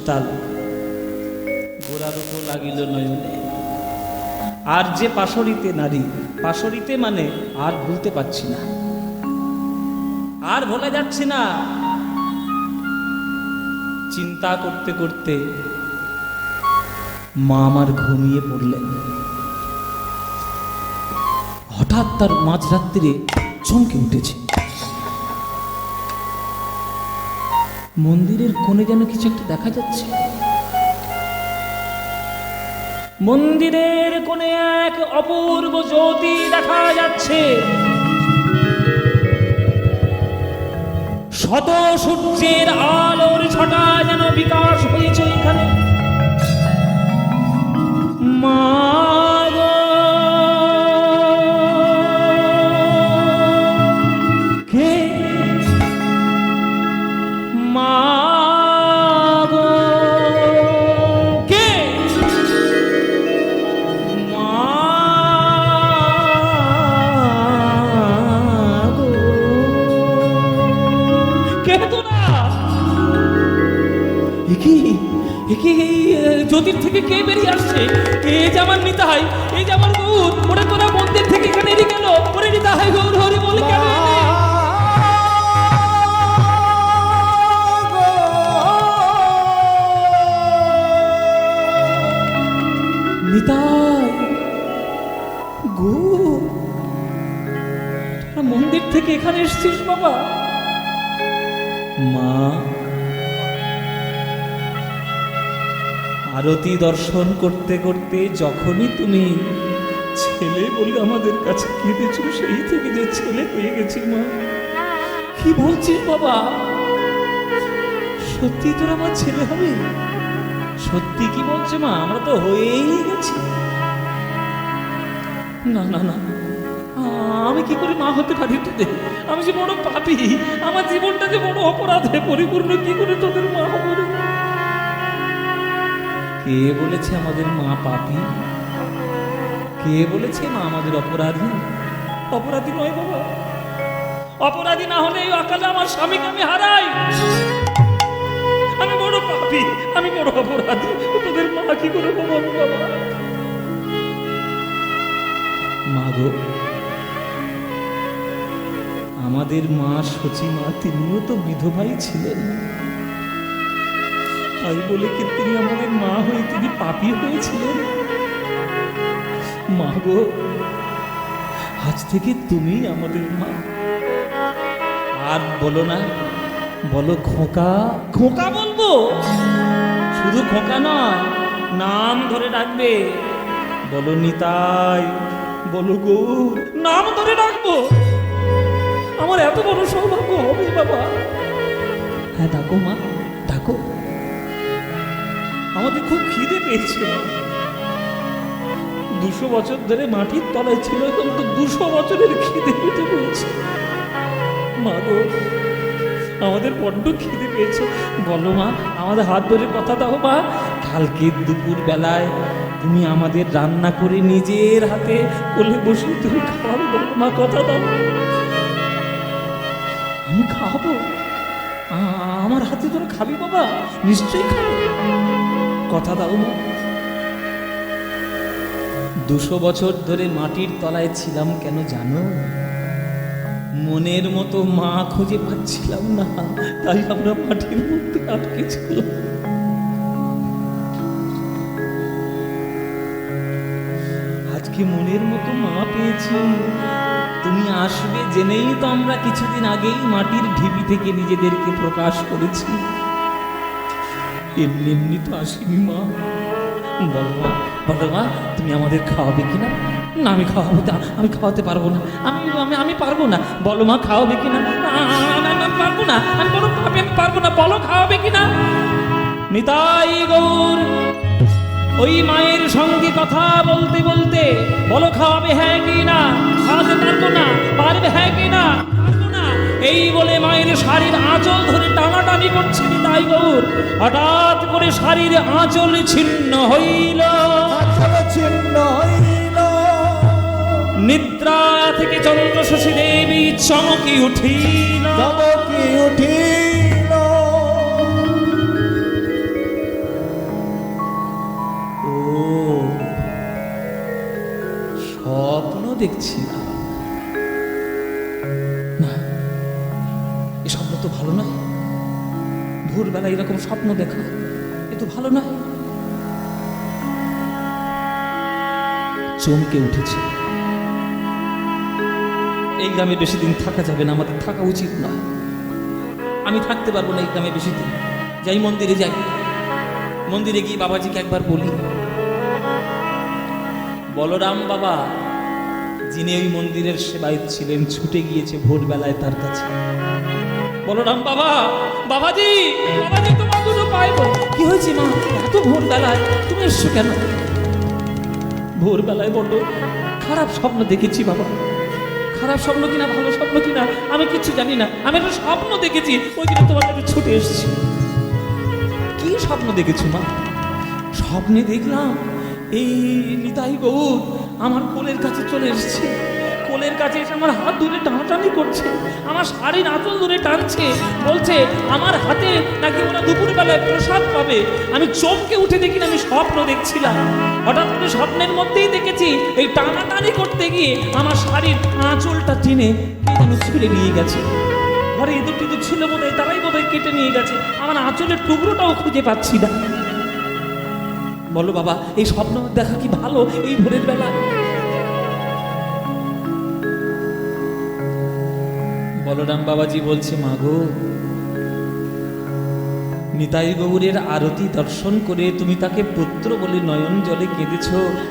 শীতাল গোড়ার উপর লাগিল নয়নে। আর যে পাশরিতে নারী, পাশরিতে মানে আর ভুলতে পারছি না, আর ভোলা যাচ্ছে না। চিন্তা করতে করতে মা আমার ঘুমিয়ে পড়লেন। হঠাৎ তার মাঝরাত্রিরে চমকে উঠেছে। মন্দিরের কোণে যেন কিছু একটা দেখা যাচ্ছে। মন্দিরের কোণে এক অপূর্ব জ্যোতি দেখা যাচ্ছে। শত সূর্যের আলোর ছটা যেন বিকাশ হয়েছে এখানে। মা গো, কে? মা গো, কে? মা গো, কে তোরা? জ্যোতির থেকে কে বেরিয়ে আসছে? এ যে আমার নিতাই, এই যে আমার গৌর। ওরে তোরা মন্দির থেকে এখানে এদিকে গেল। ওরে নিতাই গৌর হরি বল কেন এলে? নিতাই গৌর, তোরা মন্দির থেকে এখানে এসেছিস বাবা? মা, আরতি দর্শন করতে করতে যখনই তুমি ছেলে বলে আমাদের কাছে কেঁদেছ, সেই থেকে যে ছেলে হয়ে গেছি মা। কি বলছিস বাবা? সত্যি তোর আমার ছেলে হবে? সত্যি কি বলছে মা? আমরা তো হয়েই গেছি। না না না, আমি কি করে মা হতে পারি তোদের? আমি যে বড় পাপী, আমার জীবনটা যে বড় অপরাধে পরিপূর্ণ, কি করে তোদের মা হবো রে? কে বলেছে আমাদের মা পাপী? কে বলেছে মা আমাদের অপরাধী? অপরাধী নয় বাবা। অপরাধী না হলে এই অকালে আমার স্বামীকে আমি হারাই। আমি বড় পাপী, আমি বড় অপরাধী। তোদের মা কি করে হবো আমি বাবা? মা গো, আমাদের মা সচি মা, তিনিও তো বিধবাই ছিলেন। তাই বলে কি তিনি আমাদের মা হয়ে তিনি পাপী হয়েছিলেন? মা গো, আজ থেকে তুমি আমাদের মা। আর বলো না, বলো খোকা। খোকা বলবো? শুধু খোকা নয়, নাম ধরে ডাকবে। বলো নিতাই, বলো গৌর, নাম ধরে ডাকবো। আমার এত বড় সৌভাগ্য হবে বাবা। হ্যাঁ ডাকো মা, ডাকো। আমাদের খুব খিদে পেয়েছিল। 200 বছর ধরে মাটির তলায় ছিল, কিন্তু 200 বছরের খিদে পেতে পেয়েছে। মা গো, আমাদের বড্ড খিদে পেয়েছে। বলো মা, আমাদের হাত ধরে কথা দাও মা। কালকে দুপুর বেলায় তুমি আমাদের রান্না করে নিজের হাতে কোলে বসে তুমি খাওয়াবে। বলো মা, কথা দাও। আমি খাওয়াবো। আমার হাতে ধরে খাবি বাবা? নিশ্চয়ই খাবো। কথা দাও মা। 200 বছর ধরে মাটির তলায় ছিলাম কেন জানো? মনের মতো মা খুঁজে পাচ্ছিলাম না, তাই আমরা মাটির মধ্যে আটকে ছিলাম। আজকে মনের মতো মা পেয়েছি। তুমি আসবে জেনেই তো আমরা কিছুদিন আগেই মাটির ঢিবি থেকে নিজেদেরকে প্রকাশ করেছি। এমনি এমনি তো আসিনি মা। বলো মা, বলো মা, তুমি আমাদের খাওয়াবে কিনা? না, আমি খাওয়াবো না, আমি খাওয়াতে পারবো না। আমি পারবো না। বলো মা, খাওয়াবে কিনা? আমি পারবো না, আমি বলো আমি পারবো না। বলো খাওয়াবে কিনা? নিতাই গৌর ওই মায়ের সঙ্গে কথা বলতে বলতে বলো খাওয়াবে হ্যাঁ কি না? খাওয়াতে পারবো না। পারবে হ্যাঁ কি না? পারবো না। এই বলে মায়ের শাড়ির আঁচল ধরে টানাটানি করছে নিতাই গৌর। হঠাৎ করে শাড়ির আঁচল ছিন্ন হইল। ছিন্ন হইল। নিদ্রা থেকে চন্দ্রশশী দেবী চমকি উঠিল। চমকি উঠিল। দেখছি না। না, এ স্বপ্ন তো ভালো নয়। ভোরবেলা এরকম স্বপ্ন দেখা এ তো ভালো নয়। চমকে উঠেছে। এই গ্রামে বেশি দিন থাকা যাবে না, আমাদের থাকা উচিত নয়। আমি থাকতে পারবো না এই গ্রামে বেশি দিন। যাই, মন্দিরে যাই। মন্দিরে গিয়ে বাবাজিকে একবার বলি, বলরাম বাবা যিনি ওই মন্দিরের সেবায়িত ছিলেন ছুটে গিয়েছে ভোরবেলায় তার কাছে। বলরাম বাবা, বাবাজি, বাবাজি তোমার দুটো পায়ে পড়ে। কি হয়েছে মা, এত ভোরবেলায় তুমি এসছো কেন? ভোরবেলায় বড্ড খারাপ স্বপ্ন দেখেছি বাবা। খারাপ স্বপ্ন কিনা ভালো স্বপ্ন কিনা আমি কিছু জানি না, আমি একটা স্বপ্ন দেখেছি, ওই জন্য তোমার কাছে ছুটে এসেছি। কি স্বপ্ন দেখেছো মা? স্বপ্নে দেখলাম এই নিতাই গৌর আমার কোলের কাছে চলে এসেছে। কোলের কাছে এসে আমার হাত ধরে টানাটানি করছে, আমার শাড়ির আঁচল ধরে টানছে, বলছে আমার হাতে নাকি ওরা দুপুরবেলায় প্রসাদ পাবে। আমি চমকে উঠে দেখি না আমি স্বপ্ন দেখছিলাম। হঠাৎ করে স্বপ্নের মধ্যেই দেখেছি এই টানাটানি করতে গিয়ে আমার শাড়ির আঁচলটা টেনে কে যেন ছিঁড়ে নিয়ে গেছে। ঘরে ইঁদুর টিঁদুর ছিল বোধহয়, তারাই বোধহয় কেটে নিয়ে গেছে। আমার আঁচলের টুকরোটাও খুঁজে পাচ্ছি না। বলো বাবা, এই স্বপ্ন দেখা কি ভালো এই ভোরের বেলা? বলরাম বাবাজি বলছে, মাগো নিতাই গৌরের আরতি দর্শন করে তুমি তাকে পুত্র বলে নয়ন জলে কেঁদেছ,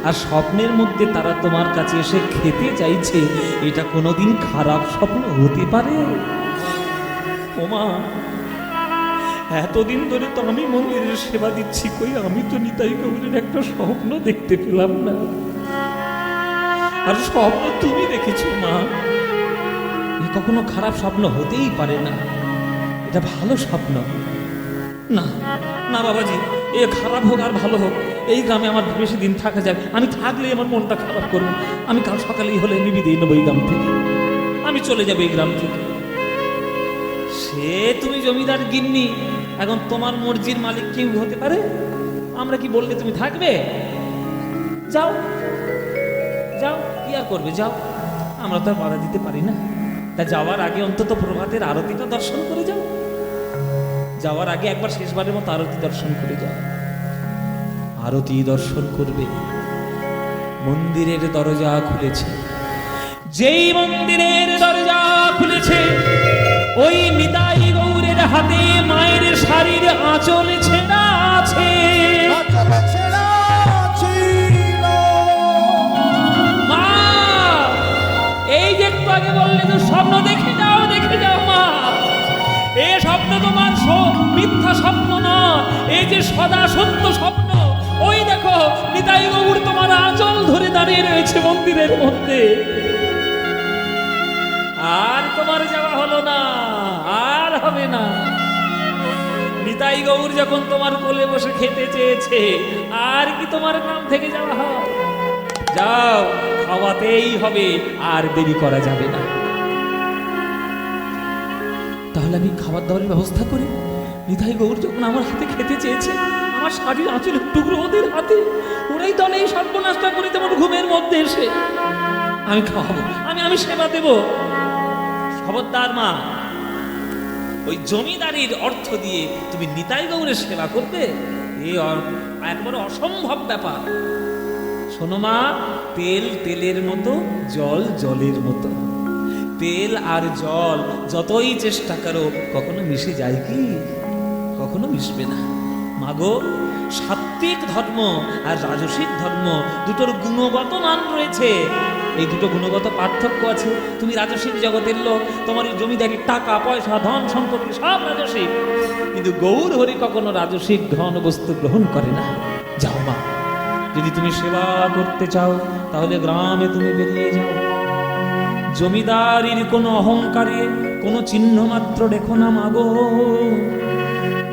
আর স্বপ্নের মধ্যে তারা তোমার কাছে এসে খেতে চাইছে। এটা কোনোদিন খারাপ স্বপ্ন হতে পারে? ওমা, এতদিন ধরে তো আমি মন্দিরের সেবা দিচ্ছি, কই আমি তো নিতাই গৌরের একটা স্বপ্ন দেখতে পেলাম না। আর স্বপ্ন তুমি দেখেছো মা, এ কখনো খারাপ স্বপ্ন হতেই পারে না, এটা ভালো স্বপ্ন। না না বাবাজি, এ খারাপ হোক আর ভালো হোক, এই গ্রামে আমার বেশি দিন থাকা যাবে। আমি থাকলেই আমার মনটা খারাপ করবো। আমি কাল সকালেই হলে নিবিদেই নেবো এই গ্রাম থেকে, আমি চলে যাবো এই গ্রাম থেকে। সে তুমি জমিদার গিন্নি, এখন তোমার মর্জির মালিক কেউ হতে পারে? আমরা কি বললে তুমি থাকবে? যাও যাও, কি আর করবে, যাও। আমরা তো আর বাধা দিতে পারি না। তা যাওয়ার আগে অন্তত প্রভাতের আরতিটা দর্শন করে যাও। যাওয়ার আগে একবার শেষবারের মতো আরতি দর্শন করে যাও। আরতি দর্শন করবে। মন্দিরের দরজা খুলেছে। যেই মন্দিরের দরজা খুলেছে, ওই নিতাই গৌরের হাতে মায়ের শাড়ির আঁচল ছেঁড়া আছে। মা, এই যে একটু আগে বললে তো স্বপ্ন দেখে যাও, দেখে যাও মা। এ স্বপ্ন তোমার মিথ্যা স্বপ্ন নয়, এই যে সদা সত্য স্বপ্ন। ওই দেখো নিতাই গৌর তোমার আঁচল ধরে দাঁড়িয়ে রয়েছে মন্দিরের মধ্যে। আর তোমার যাওয়া হলো না, আর হবে না। নিতাই গৌর যখন তোমার কোলে বসে খেতে চেয়েছে, আর কি তোমার গ্রাম থেকে যাওয়া হয়? যাও, খাওয়াতেই হবে, আর দেরি করা যাবে না। তাহলে আমি খাবার দাবারের ব্যবস্থা করি। নিতাই গৌর যখন আমার হাতে খেতে চেয়েছে, আমার শাড়ির আঁচলের টুকরো ওদের হাতে, ওরাই দলে এই সর্বনাশটা করে তেমন ঘুমের মধ্যে এসে আমি খাওয়াবো, আমি সেবা দেবো। খবরদার মা, ওই জমিদারির অর্থ দিয়ে তুমি নিতাই গৌরের সেবা করবে? এ একবারে অসম্ভব ব্যাপার। শোনো মা, তেল তেলের মতো, জল জলের মতো। তেল আর জল যতই চেষ্টা করো কখনো মিশে যায় কি? কখনো মিশবে না। মাগো, সাত্বিক ধর্ম আর রাজসিক ধর্ম দুটোর গুণগত মান রয়েছে। এই দুটো গুণগত পার্থক্য আছে। তুমি রাজসিক জগতের লোক, তোমার জমিদারির টাকা পয়সা ধন সম্পত্তি সব রাজসিক, কিন্তু গৌর হরি কখনো রাজসিক ধন বস্তু গ্রহণ করে না। যাও মা, যদি তুমি সেবা করতে চাও তাহলে গ্রামে তুমি বেরিয়ে যাও। জমিদারির কোনো অহংকারে কোনো চিহ্ন মাত্র রেখো না মাগো।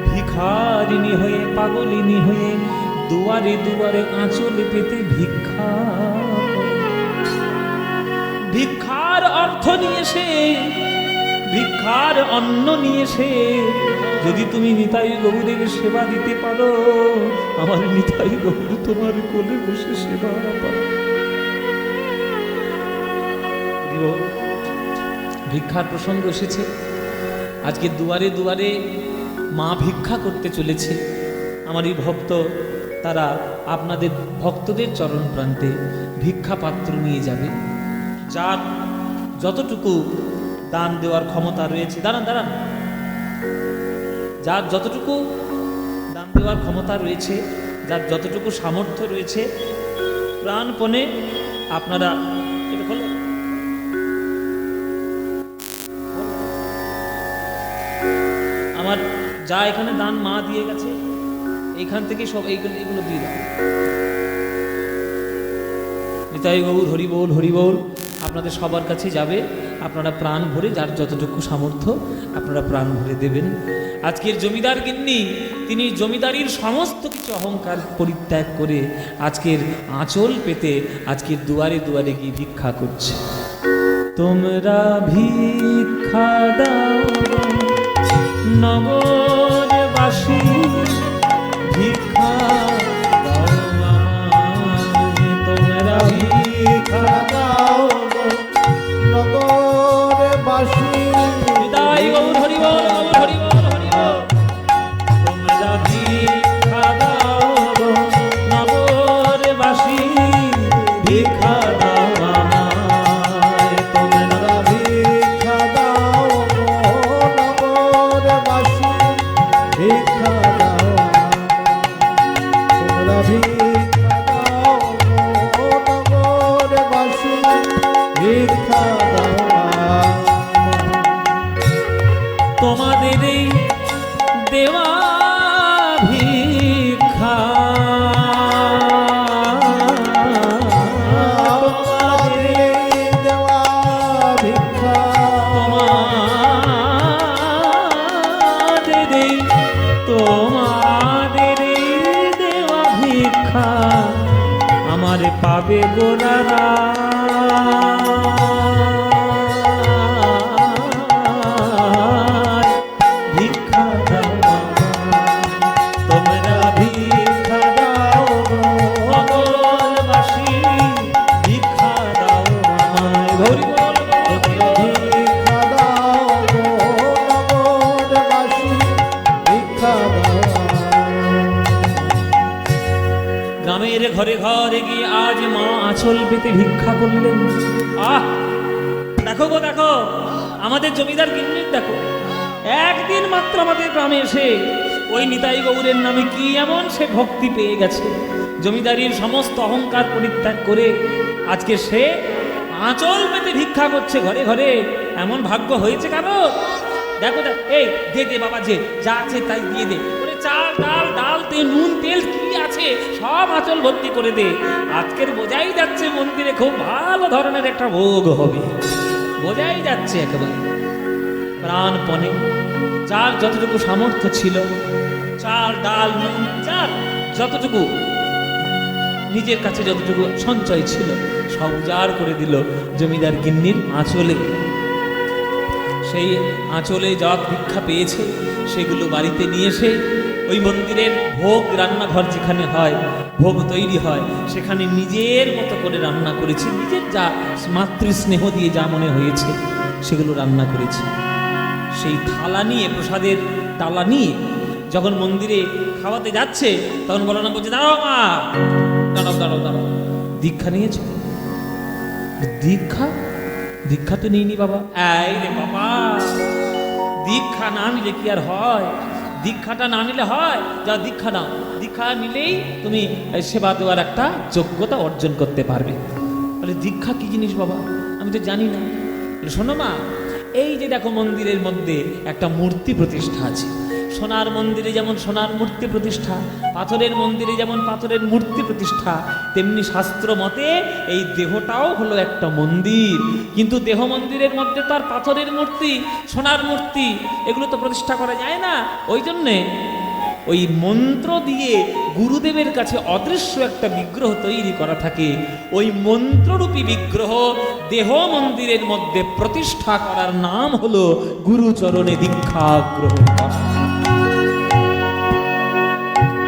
ভিখারিনী হয়ে, পাগলিনী হয়ে দুয়ারে দুয়ারে আঁচল পেতে ভিক্ষা, ভিক্ষার অর্থ নিয়ে এসে, ভিক্ষার অন্ন নিয়ে এসে যদি তুমি নিতাই গৌরের সেবা দিতে পারো, আমার নিতাই গৌর তোমার কোলে বসে সেবা পাবে। কি গো, ভিক্ষার প্রসঙ্গ এসেছে। আজকে দুয়ারে দুয়ারে মা ভিক্ষা করতে চলেছে। আমার এই ভক্ত তারা আপনাদের ভক্তদের চরণ প্রান্তে ভিক্ষা পাত্র নিয়ে যাবে। যার যতটুকু দান দেওয়ার ক্ষমতা রয়েছে, দাঁড়ান দাঁড়ান, যার যতটুকু দান দেওয়ার ক্ষমতা রয়েছে, যার যতটুকু সামর্থ্য রয়েছে, প্রাণপণে আপনারা এটা বলো, আমার যা এখানে দান মা দিয়ে গেছে এইখান থেকে সব এইগুলো দিয়ে দাও। নিতাই গৌর হরি বল হরি বল। আপনাদের সবার কাছে যাবে, আপনারা প্রাণ ভরে যার যতটুকু সামর্থ্য আপনারা প্রাণ ভরে দেবেন। আজকের জমিদার গিন্নি তিনি জমিদারির সমস্ত কিছু অহংকার পরিত্যাগ করে আজকের আঁচল পেতে আজকের দুয়ারে দুয়ারে গিয়ে ভিক্ষা করছে। তোমরা ভিক্ষা দাও নগরবাসী, ভিক্ষা দাও আমায়, তোমরা ভিক্ষা দাও নগরবাসী। নিতাই গৌর হরি বল হরি বল হরি বল। তোমরা ভিক্ষা দাও নগরবাসী, ভিক্ষা দাও আমায়, তোমরা ভিক্ষা দাও নগরবাসী, ভিক্ষা দাও তোমরা, ভিক্ষা দাও নগরবাসী, ভিক্ষা দাও। তোমাদের এই দেওয়া ভিক্ষা, তোমাদের দেওয়া ভিক্ষা, তোমাদের এই দেওয়া ভিক্ষা আমার পাবে গোরারা। ভিক্ষা দাও তোমরা, ভিক্ষা দাও নগরবাসী, ভিক্ষা দাও আমায়। গৌরী বল ভিক্ষা দাও নগরবাসী, ভিক্ষা দাও। গ্রামের ঘরে ঘরে গিয়ে আজ মা আঁচল পেতে ভিক্ষা করলেন। আহ, দেখো গো দেখো, আমাদের জমিদার গিন্নির দেখো, একদিন মাত্র আমাদের গ্রামে এসে ওই নিতাই গৌরের নামে কি এমন সে ভক্তি পেয়ে গেছে। জমিদারির সমস্ত অহংকার পরিত্যাগ করে আজকে সে আঁচল পেতে ভিক্ষা করছে ঘরে ঘরে। এমন ভাগ্য হয়েছে কারো? দেখো দেখ, এই দে দে বাবা, যে যা আছে তাই দিয়ে দে। ওরে চাল ডাল ডাল তেল নুন তেল কি আছে সব আঁচল ভর্তি করে দে। আজকের বোঝাই যাচ্ছে মন্দিরে খুব ভালো ধরনের একটা ভোগ হবে, বোঝাই যাচ্ছে একেবারে। প্রাণপণে যার যতটুকু সামর্থ্য ছিল, চাল ডাল নুন চাল যতটুকু নিজের কাছে যতটুকু সঞ্চয় ছিল সব উজাড় করে দিল জমিদার গিন্নির আঁচলে। সেই আঁচলে যা ভিক্ষা পেয়েছে সেগুলো বাড়িতে নিয়ে এসে ওই মন্দিরের ভোগ রান্নাঘর যেখানে হয়, ভোগ তৈরি হয়, সেখানে নিজের মতো করে রান্না করেছে। নিজের যা মাতৃস্নেহ দিয়ে যা মনে হয়েছে সেগুলো রান্না করেছে। সেই থালা নিয়ে, প্রসাদের ডালা নিয়ে যখন মন্দিরে খাওয়াতে যাচ্ছে তখন বলরাম বলছে, দাঁড়াও মা, দাঁড়াও দাঁড়াও দাঁড়াও, দীক্ষা নিয়েছ? দীক্ষা? দীক্ষা তো নিইনি বাবা। এই রে বাবা, দীক্ষা না নিলে কি আর হয়? দীক্ষাটা না নিলে হয়? যা দীক্ষা নাও, দীক্ষা নিলেই তুমি সেবা দেওয়ার একটা যোগ্যতা অর্জন করতে পারবে। বলে দীক্ষা কি জিনিস বাবা? আমি তো জানি না। শোনো মা, এই যে দেখো মন্দিরের মধ্যে একটা মূর্তি প্রতিষ্ঠা আছে। সোনার মন্দিরে যেমন সোনার মূর্তি প্রতিষ্ঠা, পাথরের মন্দিরে যেমন পাথরের মূর্তি প্রতিষ্ঠা, তেমনি শাস্ত্র মতে এই দেহটাও হলো একটা মন্দির। কিন্তু দেহ মন্দিরের মধ্যে তো আর পাথরের মূর্তি, সোনার মূর্তি এগুলো তো প্রতিষ্ঠা করা যায় না। ওই জন্যে ওই মন্ত্র দিয়ে গুরুদেবের কাছে অদৃশ্য একটা বিগ্রহ তৈরি করা থাকে। ওই মন্ত্ররূপী বিগ্রহ দেহ মন্দিরের মধ্যে প্রতিষ্ঠা করার নাম হলো গুরুচরণে দীক্ষা গ্রহণ করা।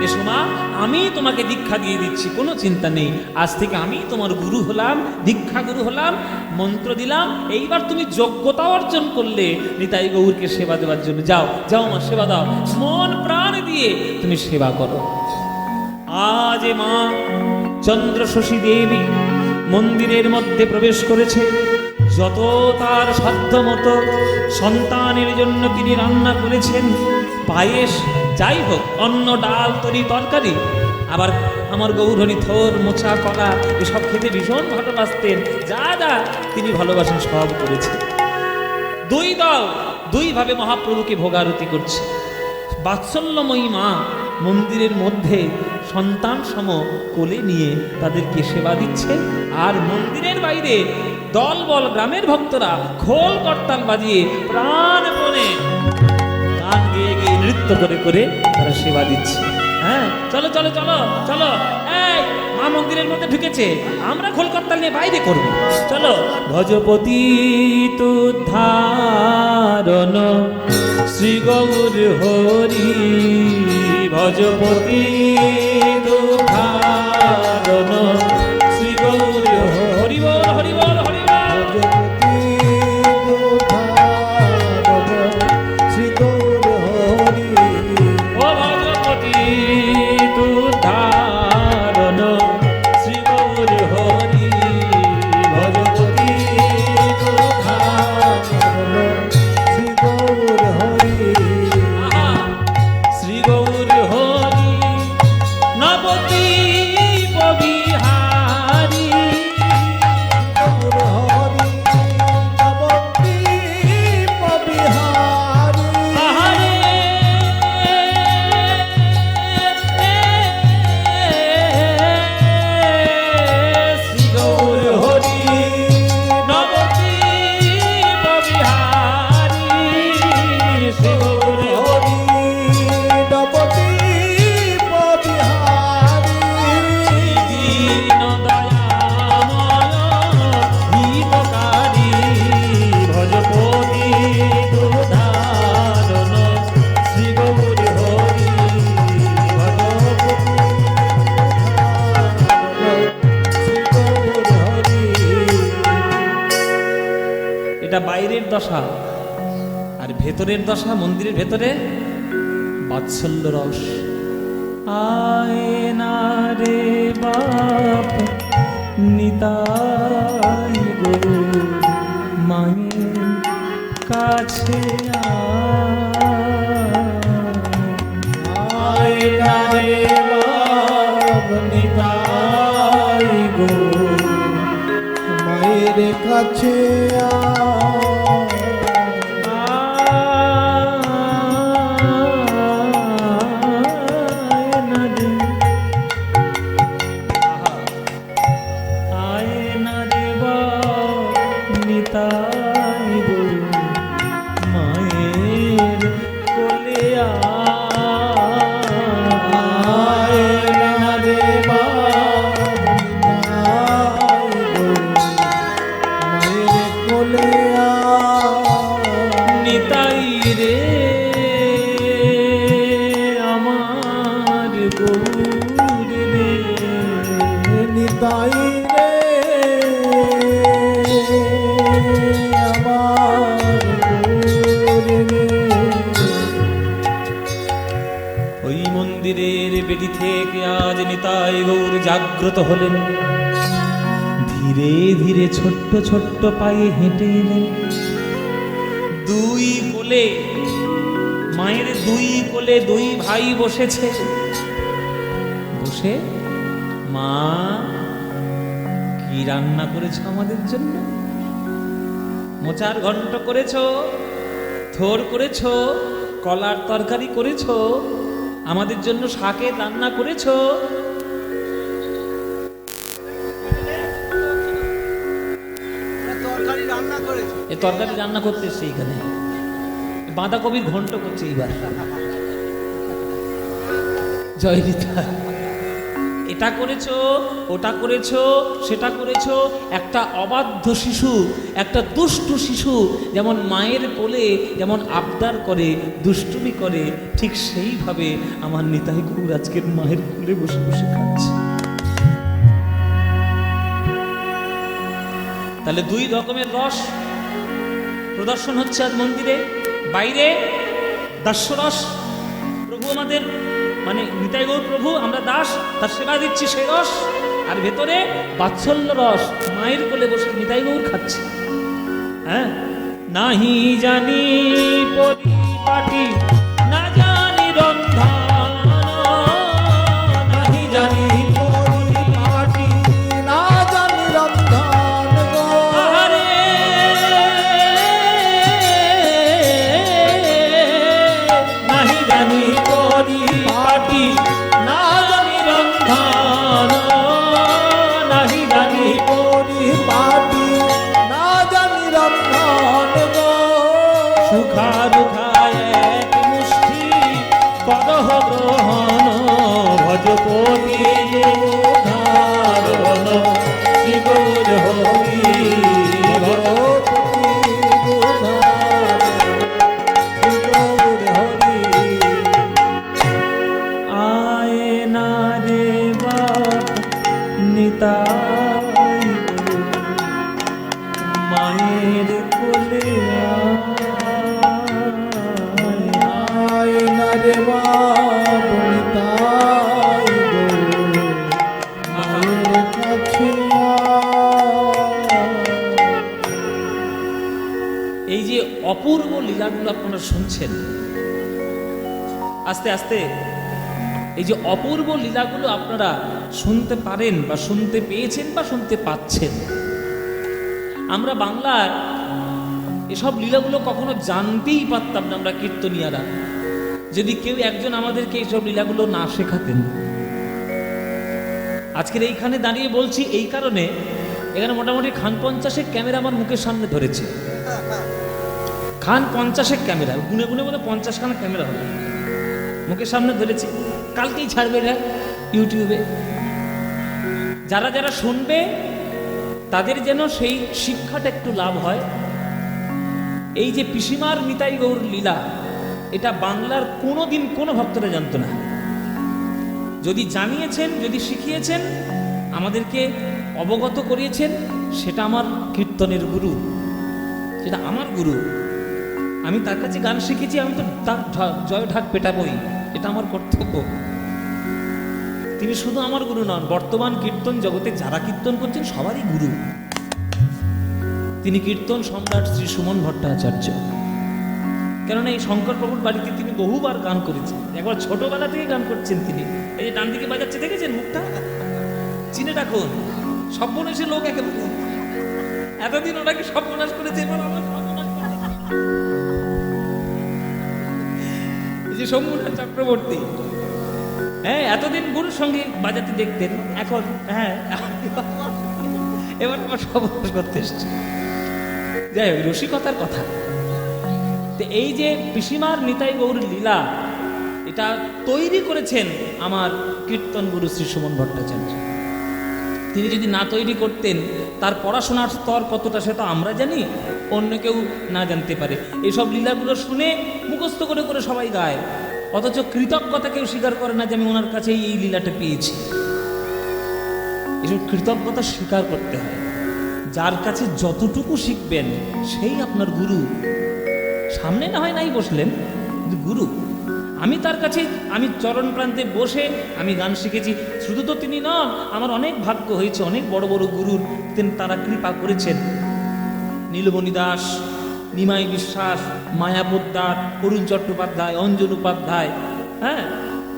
এসো মা, আমি তোমাকে দীক্ষা দিয়ে দিচ্ছি, কোনো চিন্তা নেই। আজ থেকে আমি তোমার গুরু হলাম, দীক্ষা গুরু হলাম, মন্ত্র দিলাম। এইবার তুমি যোগ্যতা অর্জন করলে নিতাই গৌরকে সেবা দেওয়ার জন্য। যাও যাও আমার সেবা দাও, মন প্রাণ দিয়ে তুমি সেবা করো। আজ এ মা চন্দ্রশশী দেবী মন্দিরের মধ্যে প্রবেশ করেছে। যত তার সাধ্য মতো সন্তানের জন্য তিনি রান্না করেছেন, পায়েস, যাই হোক, অন্ন, ডাল, তরি, তরকারি, আবার আমার গৌরহরি থোর, মোচা, কলা এসব খেতে ভীষণ ভালোবাসতেন। যা যা তিনি ভালোবাসেন সব করেছেন। দুই দল দুইভাবে মহাপ্রভুকে ভোগারতি করছে। বাৎসল্যময়ী মা মন্দিরের মধ্যে সন্তান সম কোলে নিয়ে তাদেরকে সেবা দিচ্ছে, আর মন্দিরের বাইরে দলবল গ্রামের ভক্তরা খোল করতাল বাজিয়ে প্রাণপণে গান গেয়ে গিয়ে নৃত্য করে করে তারা সেবা দিচ্ছে। হ্যাঁ, চলো চলো চলো চলো, এই মা মন্দিরের মধ্যে ঢুকেছে, আমরা খোল করতাল নিয়ে বাইরে করব, চলো। ভজপতি তুদ্ধারণ শ্রী গৌর হরি, ভজপতি তুদ্ধারণ শ্রী গৌর হরি বল, হরি বল, হরি বল। শ্রী গৌর হরি, ও ভজপতি তুদ্ধারণ শ্রী গৌর হরি, ভজপতি শ্রী গৌর হরি, আহা, শ্রী গৌর হরি নবদ্বীপ বিহারী। গৌর হরি, নবদ্বীপ বিহারী। আহারে শ্রী গৌর হরি নবদ্বীপ বিহারী, শ্রী গৌর হরি নবদ্বীপ বিহারী। দীন দয়াময় হিতকারী, ভজপতি তুধারণ শ্রী গৌর হরি, ভজপতি শ্রী গৌর হরি। এটা বাইরের দশা, আর ভেতরের দশা, মন্দিরের ভেতরে বাৎসল্য রস। আয় না রে বাপ নিতাই গো, মায়ের কাছে আয় না রে বাপ নিতাই গো, মায়ের কাছে মায়ের কোলে আয় না রে বাপ নিতাই গো, মায়ের কোলে নিতাই রে আমার গৌর রে, নিতাই রে আমার গৌর রে। ওই মন্দিরের বেদি থেকে আজ নিতাই গৌর জাগ্রত হলেন। ধীরে ধীরে ছোট্ট ছোট্ট পায়ে হেঁটে এলেন। দুই কোলে, মায়ের দুই কোলে দুই ভাই বসেছে। বসে, মা কি রান্না করেছো আমাদের জন্য? মোচার ঘন্ট করেছো, থোর করেছো, কলার তরকারি করেছো, আমাদের জন্য শাকের রান্না করেছো। এ তরকারি রান্না করতে এসছে এইখানে, বাঁধাকপির ঘন্ট করছে এইবার। জয় নিতাই। এটা করেছো, ওটা করেছো, সেটা করেছো। একটা অবাধ্য শিশু, একটা দুষ্টু শিশু যেমন মায়ের কোলে যেমন আবদার করে, দুষ্টুমি করে, ঠিক সেইভাবে আমার নিতাই গৌর আজকের মায়ের কোলে বসে বসে খাচ্ছে। তাহলে দুই রকমের রস প্রদর্শন হচ্ছে আজ মন্দিরে। বাইরে দাস্যরস, প্রভু আমাদের মানে নিতাই গৌর প্রভু, আমরা দাস, তার সেবা দিচ্ছি সেই রস। আর ভেতরে বাৎসল্য রস, মায়ের কোলে বসে নিতাই গৌর খাচ্ছে। হ্যাঁ, নাহি জানি পরিপাটি, না জানি রন্ধন, নাহি জানি পরিপাটি, না জানি রন্ধন গো। আহারে, নাহি জানি পরিপাটি, না জানি রন্ধন, নাহি জানি পরিপাটি, না জানি রন্ধন গো। সুখা দুখা এক মুষ্টি করহ গ্রহণ, ভজপতি ধারণ শ্রী গৌর হরি। আয় না রে বাপ নিতাই মায়ের কোলে আয় না রে বাপ নিতাই গো, মায়ের কাছে এই যে অপূর্ব লীলাগুলো আপনারা শুনছেন, আস্তে আস্তে এই যে অপূর্ব লীলাগুলো আপনারা শুনতে পারেন বা শুনতে পেয়েছেন বা শুনতে পাচ্ছেন। আমরা বাংলার এসব লীলাগুলো কখনো জানতেই পারতাম না আমরা কীর্তনিয়ারা, যদি কেউ একজন আমাদেরকে এইসব লীলাগুলো না শেখাতেন। আজকের এইখানে দাঁড়িয়ে বলছি এই কারণে, এখানে মোটামুটি খান 50-এর ক্যামেরা আমার মুখের সামনে ধরেছে। খান 50-এর ক্যামেরা গুনে গুনে বলে 50খানা ক্যামেরা হবে মুখের সামনে ধরেছে। কালকেই ছাড়বে এটা ইউটিউবে। যারা যারা শুনবে তাদের যেন সেই শিক্ষাটা একটু লাভ হয়। এই যে পিসিমার নিতাই গৌর লীলা, এটা বাংলার কোনো দিন কোনো ভক্তরা জানতো না। যদি জানিয়েছেন, যদি শিখিয়েছেন, আমাদেরকে অবগত করিয়েছেন, সেটা আমার কীর্তনের গুরু, সেটা আমার গুরু। আমি তার কাছে গান শিখেছি, আমি তো তার জয় ঢাক পেটাবই, এটা আমার কর্তব্য। তিনি শুধু আমার গুরু নন, বর্তমান কীর্তন জগতে যারা কীর্তন করছেন সবারই গুরু। তিনি কীর্তন সম্রাট শ্রী সুমন ভট্টাচার্য। কেননা এই শঙ্কর প্রভুর বাড়িতে তিনি বহুবার গান করেছেন, একবার ছোটবেলা থেকে গান করছেন তিনি। এই যে ডান দিকে বাজাচ্ছে দেখেছেন মুখটা, চিনে রাখুন, সর্বনাশী লোক একেবারে। এতদিন ওনাকে সর্বনাশ করেছে, এবার আমার সর্বনাশ করেছে। এই যে শম্ভুনাথ চক্রবর্তী, হ্যাঁ, এতদিন গুরুর সঙ্গে বাজাতে দেখতেন, এখন হ্যাঁ এবার আমার সর্বনাশ করতে এসছে। যাই হোক, রসিকতার কথা। তো এই যে পিসিমার নিতাই গৌর লীলা, এটা তৈরি করেছেন আমার কীর্তন গুরু শ্রী সুমন ভট্টাচার্য। তিনি যদি না তৈরি করতেন, তার পড়াশোনার স্তর কতটা সেটা আমরা জানি, অন্য কেউ না জানতে পারে। এইসব লীলাগুলো শুনে মুখস্থ করে করে সবাই গায়, অথচ কৃতজ্ঞতা কেউ স্বীকার করে না যে আমি ওনার কাছে এই লীলাটা পেয়েছি। এসব কৃতজ্ঞতা স্বীকার করতে হয়। যার কাছে যতটুকু শিখবেন সেই আপনার গুরু। সামনে না হয় নাই বসলেন, কিন্তু গুরু। আমি তার কাছে, আমি চরণ প্রান্তে বসে আমি গান শিখেছি। শুধু তো তিনি নন, আমার অনেক ভাগ্য হয়েছে, অনেক বড় বড় গুরুর তারা কৃপা করেছেন। নীলমণি দাস, নিমাই বিশ্বাস, মায়া পোদ্দার, অরুণ চট্টোপাধ্যায়, অঞ্জন উপাধ্যায়, হ্যাঁ,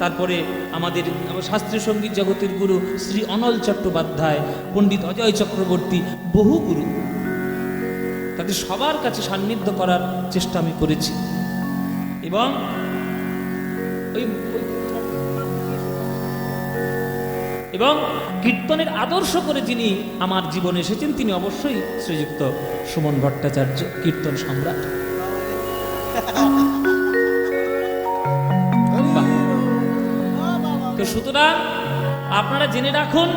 তারপরে আমাদের শাস্ত্রীয় সঙ্গীত জগতের গুরু শ্রী অনল চট্টোপাধ্যায়, পণ্ডিত অজয় চক্রবর্তী, বহু গুরু। তাদের সবার কাছে সান্নিধ্য করার চেষ্টা আমি করেছি। এবং এবং কীর্তনের আদর্শ করে যিনি আমার জীবনে এসেছেন, তিনি অবশ্যই শ্রীযুক্ত সুমন ভট্টাচার্য, কীর্তন সম্রাট। তো সুতরাং আপনারা জেনে রাখুন,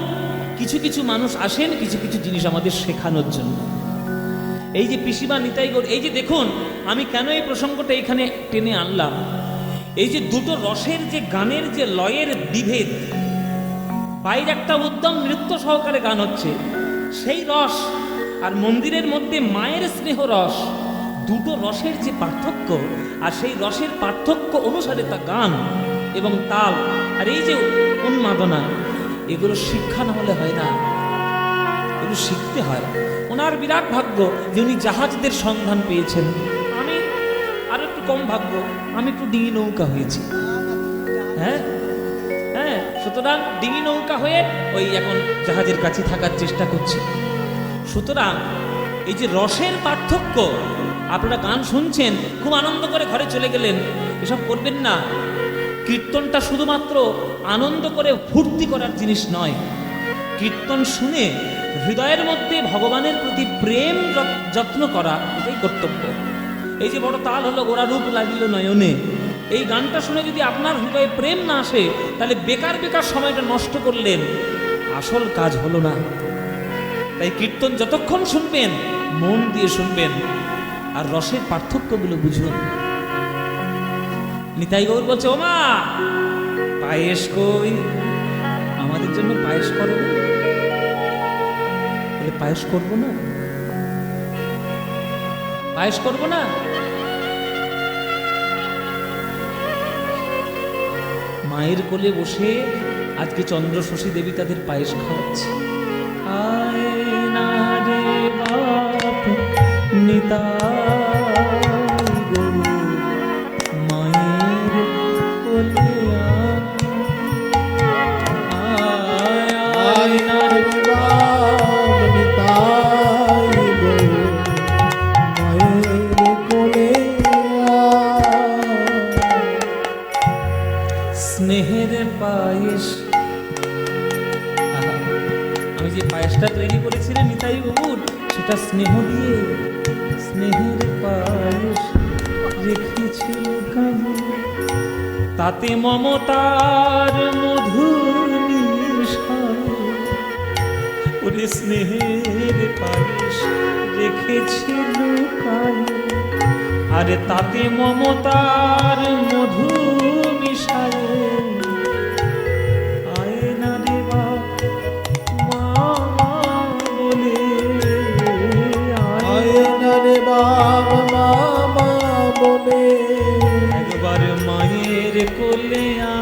কিছু কিছু মানুষ আসেন কিছু কিছু জিনিস আমাদের শেখানোর জন্য। এই যে পিসিমা নিতাই গৌর, এই যে দেখুন আমি কেন এই প্রসঙ্গটা এখানে টেনে আনলাম, এই যে দুটো রসের যে গানের যে লয়ের বিভেদ, বাইরে একটা উদ্যম নৃত্য সহকারে গান হচ্ছে, সেই রস আর মন্দিরের মধ্যে মায়ের স্নেহ রস, দুটো রসের যে পার্থক্য, আর সেই রসের পার্থক্য অনুসারে তা গান এবং তাল, আর এই যে উন্মাদনা, এগুলো শিক্ষা না হলে হয় না, এগুলো শিখতে হয়। ওনার বিরাট ভাগ্য যে উনি জাহাজদের সন্ধান পেয়েছেন, আমি আর একটু কম ভাগ্য, আমি একটু ডিঙি নৌকা হয়েছি। হ্যাঁ হ্যাঁ, সুতরাং ডিঙি নৌকা হয়ে ওই এখন জাহাজের কাছে থাকার চেষ্টা করছি। সুতরাং এই যে রসের পার্থক্য, আপনারা গান শুনছেন খুব আনন্দ করে ঘরে চলে গেলেন, এসব করবেন না। কীর্তনটা শুধুমাত্র আনন্দ করে ফুর্তি করার জিনিস নয়, কীর্তন শুনে হৃদয়ের মধ্যে ভগবানের প্রতি প্রেম যত্ন করা, এটাই কর্তব্য। এই যে বড় তাল হলো গোড়া রূপ লাগিল নয়নে, এই গানটা শুনে যদি আপনার হৃদয়ে প্রেম না আসে, তাহলে বেকার বেকার সময়টা নষ্ট করলেন, আসল কাজ হলো না। তাই কীর্তন যতক্ষণ শুনবেন মন দিয়ে শুনবেন, আর রসের পার্থক্যগুলো বুঝুন। নিতাই গৌর বলছে, ও মা পায়েস কই, আমাদের জন্য পায়েস করো না। বলে পায়েস করবো না, পায়েস করবো না। মায়ের কোলে বসে আজকে চন্দ্র শশী দেবী তাদের পায়েস খাওয়াচ্ছে। আয় না রে বাপ নিতাই গৌর, মায়ের কোলে আয় না রে বাপ নিতাই গৌর, মায়ের কোলে স্নেহের পায়েস। আমি যে পায়েসটা তৈরি করেছিলাম নিতাই বাবুর, সেটা স্নেহ দিয়ে, স্নেহের পায়েস রেখেছিল কানে, তাতে মমতার মধুর মিশায়। ওরে স্নেহের পায়েস রেখেছিল কানে, আরে তাতে মমতার মধু মিশায়। আয় না রে বাপ মা বলে, আয় না রে বাপ মামা বলে, একবার মায়ের কোলে না।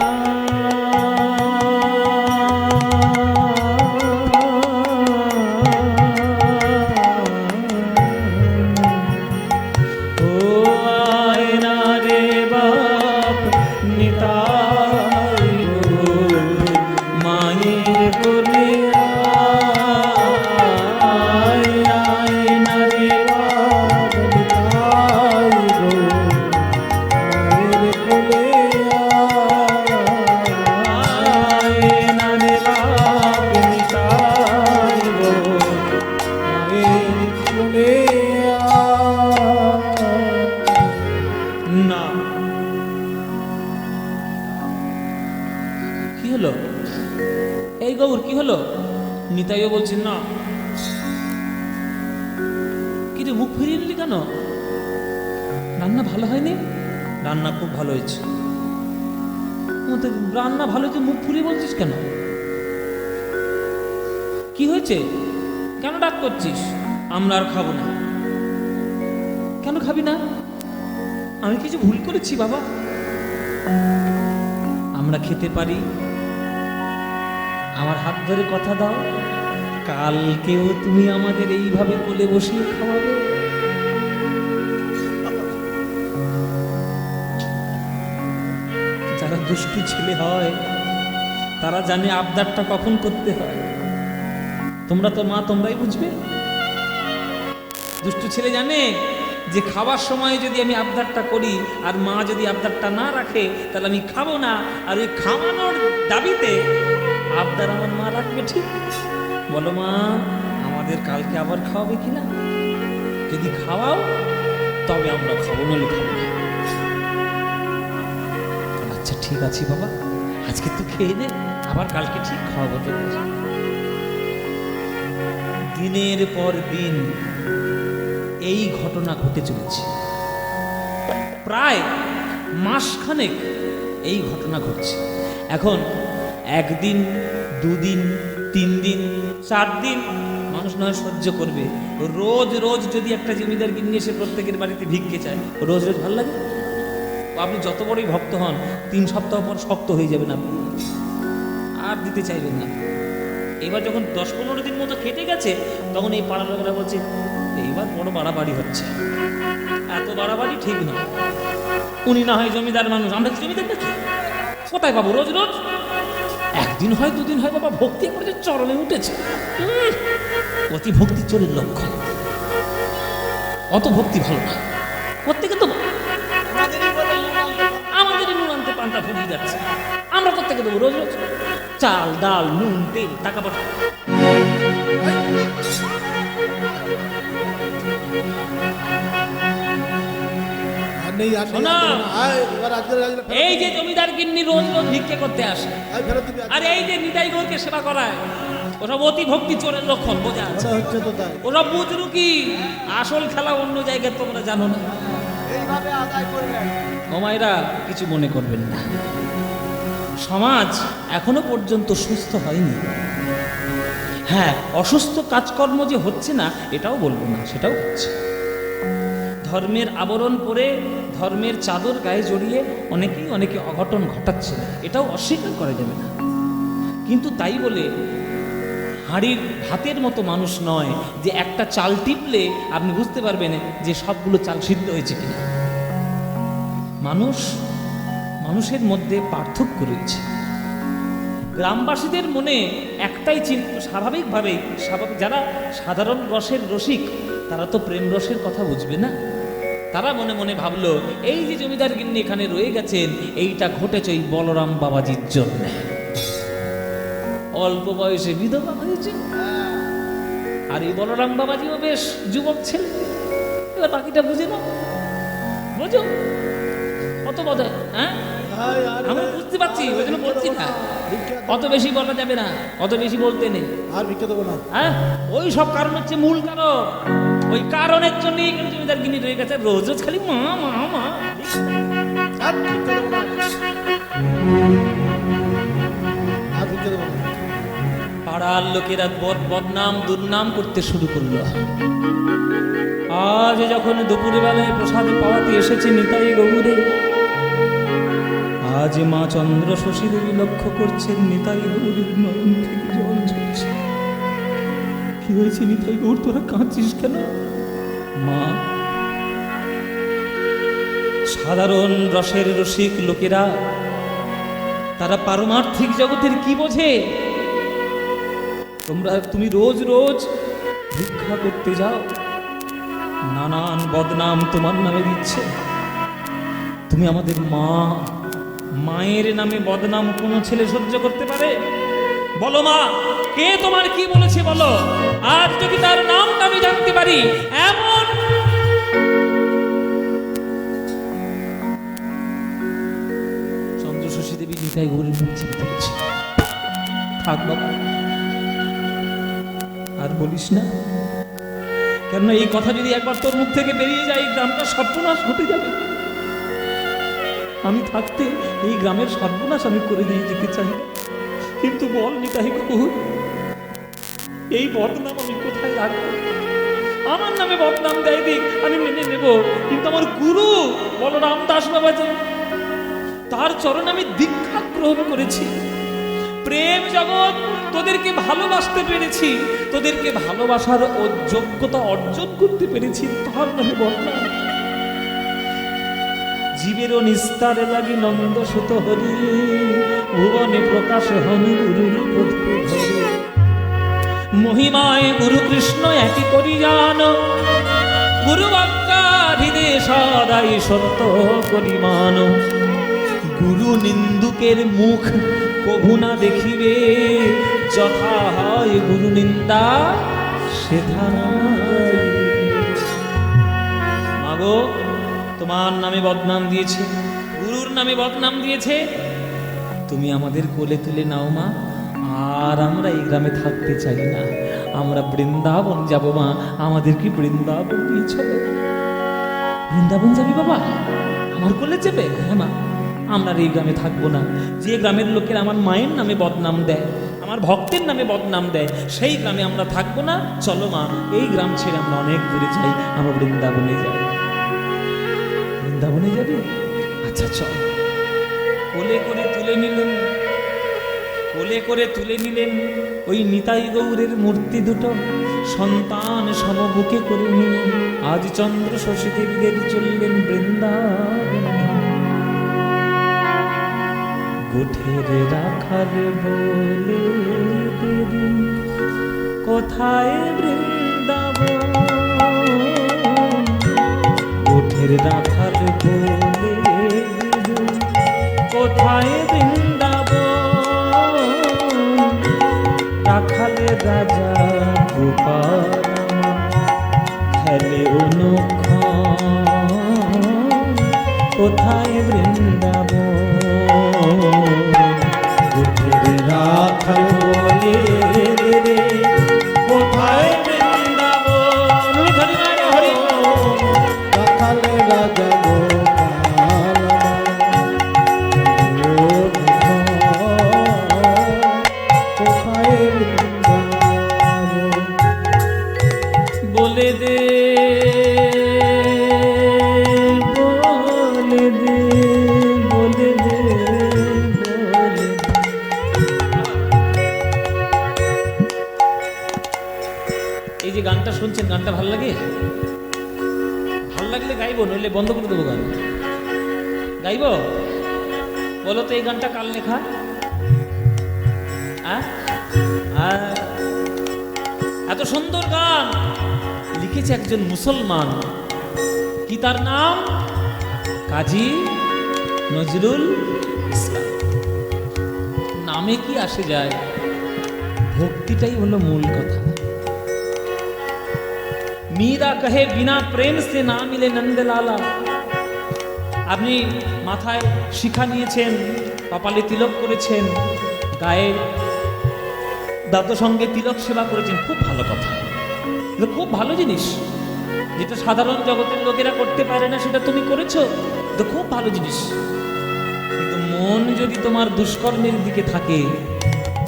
কি হলো এই গৌর, কি হলো? নিতাইও বলছেন না। কি রে মুখ ফিরিয়ে নিলি কেন? রান্না ভালো হয়নি? রান্না খুব ভালো হয়েছে। রান্না ভালো হয়েছে, মুখ ফুরিয়ে বলছিস কেন? কি হয়েছে? কেন ডাক করছিস? আমরা আর খাবো না। কেন খাবি না? আমি কিছু ভুল করেছি বাবা? আমরা খেতে পারি, আমার হাত ধরে কথা দাও, কালকেও তুমি আমাদের এইভাবে কোলে বসিয়ে খাওয়াবে। যারা দুষ্টু ছেলে হয় তারা জানে আবদারটা কখন করতে হয়। তোমরা তো মা, তোমরাই বুঝবে। দুষ্টু ছেলে জানে যে খাবার সময় যদি আমি আবদারটা করি আর মা যদি আবদারটা না রাখে তাহলে আমি খাবো না, আর ওই খাওয়ানোর দাবিতে আবদার আমার মা রাখবে। ঠিক বলো মা, আমাদের কালকে আবার খাওয়াবে কিনা? যদি খাওয়াও তবে আমরা খাবো, নইলে খাবো না। আচ্ছা ঠিক আছে বাবা, আজকে তো খেয়ে নে, আবার কালকে ঠিক খাওয়াবো তোদের। দিনের পর দিন এই ঘটনা ঘটে চলেছে, প্রায় মাসখানেক এই ঘটনা ঘটছে। এখন একদিন, দুদিন, 3 দিন, 4 দিন মানুষ নয় সহ্য করবে। রোজ রোজ যদি একটা জমিদার গিন্নি এসে প্রত্যেকের বাড়িতে ভিক্ষে চায়, রোজ রোজ ভালো লাগে? আপনি যত বড়ই ভক্ত হন, 3 সপ্তাহ পর শক্ত হয়ে যাবেন, আপনি আর দিতে চাইবেন না। এবার যখন 10-15 দিন মতো কেটে গেছে, তখন এই পাড়ার লোকেরা বলছে এইবার বড় বাড়াবাড়ি হচ্ছে, এত বাড়াবাড়ি ঠিক না। উনি না হয় জমিদার মানুষ, আমরা কি জমিদার নাকি? কোথায় পাবো রোজ রোজ? একদিন হয়, 2 দিন হয়, বাবা ভক্তি করে চরমে উঠেছে। অতি ভক্তি চোরের লক্ষণ। অত ভক্তি ভালো না, প্রত্যেকে তো আমাদেরই নুন আনতে পান্তা ফুরিয়ে যাচ্ছে, আমরা প্রত্যেকে দেবো রোজ রোজ চাল, ডাল, নুন, তেল, টাকা পয়সা। আর নেই, আর নেই, শোনো। আয়, এবার আজকে রাজলে ফেরত এই যে দিবি। জমিদার গিন্নি রোজ রোজ ভিক্ষে করতে আসে, আয়, ফেরত দিবি, আজকে। আর এই যে নিতাই গৌরকে সেবা করায়, ওসব অতি ভক্তি চোরের লক্ষণ, বোঝা আছে? মনে হচ্ছে তো তাই। ওসব বুঝরু কি আসল খেলা অন্য জায়গায় তোমরা জানো না। ও মায়েরা, কিছু মনে করবেন না, সমাজ এখনো পর্যন্ত সুস্থ হয়নি। হ্যাঁ, অসুস্থ কাজকর্ম যে হচ্ছে না এটাও বলবো না, সেটাও হচ্ছে। ধর্মের আবরণ পরে, ধর্মের চাদর গায়ে জড়িয়ে অনেকে অঘটন ঘটাচ্ছে, এটাও অস্বীকার করা যাবে না। কিন্তু তাই বলে হাঁড়ির ভাতের মতো মানুষ নয় যে একটা চাল টিপলে আপনি বুঝতে পারবেন যে সবগুলো চাল সিদ্ধ হয়েছে কিনা। মানুষের মধ্যে পার্থক্য রয়েছে। গ্রামবাসীদের মনে একটাই চিন্তা, স্বাভাবিক, যারা সাধারণ রসের রসিক, তারা তো প্রেম রসের কথা বুঝবে না। তারা মনে মনে ভাবলো এই যে জমিদার গিন্নি এখানে রয়ে গেছেন, এইটা ঘটেছে ওই বলরাম বাবাজির জন্য। অল্প বয়সে বিধবা হয়েছে, আর এই বলরাম বাবাজিও বেশ যুবক ছেলে। এবার বাকিটা বুঝে নাও, বোঝো কত বোধ হয়? হ্যাঁ, আয়, আর আমরা বুঝতে পারছি, ওই জন্য বলছি না। ভিক্ষা দেবো। অত বেশি বলা যাবে না, অত বেশি বলতে নেই। আর ভিক্ষা দেবো না। হ্যাঁ, ওই সব কারণ হচ্ছে মূল কারণ। ওই কারণের জন্যই এখানে জমিদার গিনি রয়ে গেছে, রোজ রোজ খালি মা মা মা। আর ভিক্ষা দেবো না। আর ভিক্ষা দেবো না। পাড়ার লোকেরা বদনাম দুর্নাম করতে শুরু করলো। আজ যখন দুপুরবেলায় প্রসাদ পাওয়াতে এসেছে নিতাই গৌরে, আজ মা চন্দ্র শশী দেবী লক্ষ্য করছেন নিতাই গৌরের নয়ন থেকে জল ঝরছে। কি হয়েছে নিতাই গৌর, তোরা কাঁদছিস কেন? মা, সাধারণ রসের রসিক লোকেরা তারা পারমার্থিক জগতের কি বোঝে? তুমি রোজ রোজ ভিক্ষা করতে যাও, নানান বদনাম তোমার নামে দিচ্ছে। তুমি আমাদের মা, মায়ের নামে বদনাম কোনো ছেলে সহ্য করতে পারে? বলো মা, কে তোমার কি বলেছে বলো। আজ যদি তার নামটা আমি জানতে পারি, এমন চন্দ্র শশী দেবী নিতাই গৌরের মুখ চিনতে পেরেছে। থাক বাবা, আর বলিস না, কেননা এই কথা যদি একবার তোর মুখ থেকে বেরিয়ে যায়, এই গ্রামটা সর্বনাশ ঘটে যাবে। আমি থাকতে এই গ্রামের সর্বনাশ আমি করে দিয়ে যেতে চাই, কিন্তু বল নিতাই গৌর, এই বদনাম আমি কোথায় রাখবো? আমার নামে বদনাম দেয় দিক, আমি মেনে নেব, কিন্তু আমার গুরু বলরাম দাস বাবাজি, তার চরণ আমি দীক্ষা গ্রহণ করেছি। প্রেম জগৎ, তোদেরকে ভালোবাসতে পেরেছি, তোদেরকে ভালোবাসার যোগ্যতা অর্জন করতে পেরেছি, তার নামে বদনাম। জীবেরও নিস্তারে লাগি নন্দ সুত হরি, ভুবনে প্রকাশে হনি গুরুর প্রদীপে ধরে। মহিমায় গুরু কৃষ্ণ একই করি জানো, গুরু বাক্যা হৃদয়ে সদাই সত্য করি মানো। গুরু নিন্দুকের মুখ কভু না দেখিবে, যথা হয় গুরু নিন্দা সেথা নাই। মাগো, তোমার নামে বদনাম দিয়েছে, গুরুর নামে বদনাম দিয়েছে, তুমি আমাদের কোলে তুলে নাও মা, আর আমরা এই গ্রামে থাকতে চাই না, আমরা বৃন্দাবন যাব মা, আমাদের কি বৃন্দাবন নিয়ে চলো। বৃন্দাবন যাবি বাবা, আমার কোলে চেপে? হ্যাঁ মা, আমরা আর এই গ্রামে থাকবো না। যে গ্রামের লোকের আমার মায়ের নামে বদনাম দেয়, আমার ভক্তের নামে বদনাম দেয়, সেই গ্রামে আমরা থাকবো না। চলো মা, এই গ্রাম ছেড়ে আমরা অনেক দূরে যাই, আমরা বৃন্দাবনে যাই। বৃন্দাবনে যাবি? আচ্ছা চল। কোলে করে তুলে নিলেন, কোলে করে তুলে নিলেন ওই নিতাই গৌরের মূর্তি দুটো, সন্তান সমবুকে করে নিলেন। আজ চন্দ্র শশীতে বিদেরি চললেন বৃন্দাবন। গোঠের রাখাল বলে দেরি, কোথায় বৃন্দাবন? গোঠের রাখাল বলে দেরি, কোথায় বৃন্দাবন? রাখালে রাজা গোপাল হেলে অনুক্ষণ, কোথায় বৃন্দাবন? গোঠের রাখাল বলে রে, কোথায় বৃন্দাবন? হরি হরি হরি রাখালে রাজা গোপাল কোথায় বৃন্দাবন? বলে দে, বলে দে, বলে দে, বলে দে। এই যে গানটা শুনছেন, গানটা ভাল লাগে? ভাল লাগলে গাইবো, নইলে বন্ধ করে দেবো গান। গাইবো? বলো তো এই গানটা কার লেখা? এত সুন্দর গান লিখেছে একজন মুসলমান, কি তার নাম? কাজী নজরুল ইসলাম। নামে কি আসে যায়, ভক্তিটাই হলো মূল কথা। মীরা কহে বিনা প্রেম সে না মিলে নন্দলালা। আপনি মাথায় শিখা নিয়েছেন, কপালে তিলক করেছেন, গায়ে দাঁত সঙ্গে তিলক সেবা করেছেন, খুব ভালো কথা, খুব ভালো জিনিস। যেটা সাধারণ জগতের লোকেরা করতে পারে না সেটা তুমি করেছো, তো খুব ভালো জিনিস। কিন্তু মন যদি তোমার দুষ্কর্মের দিকে থাকে,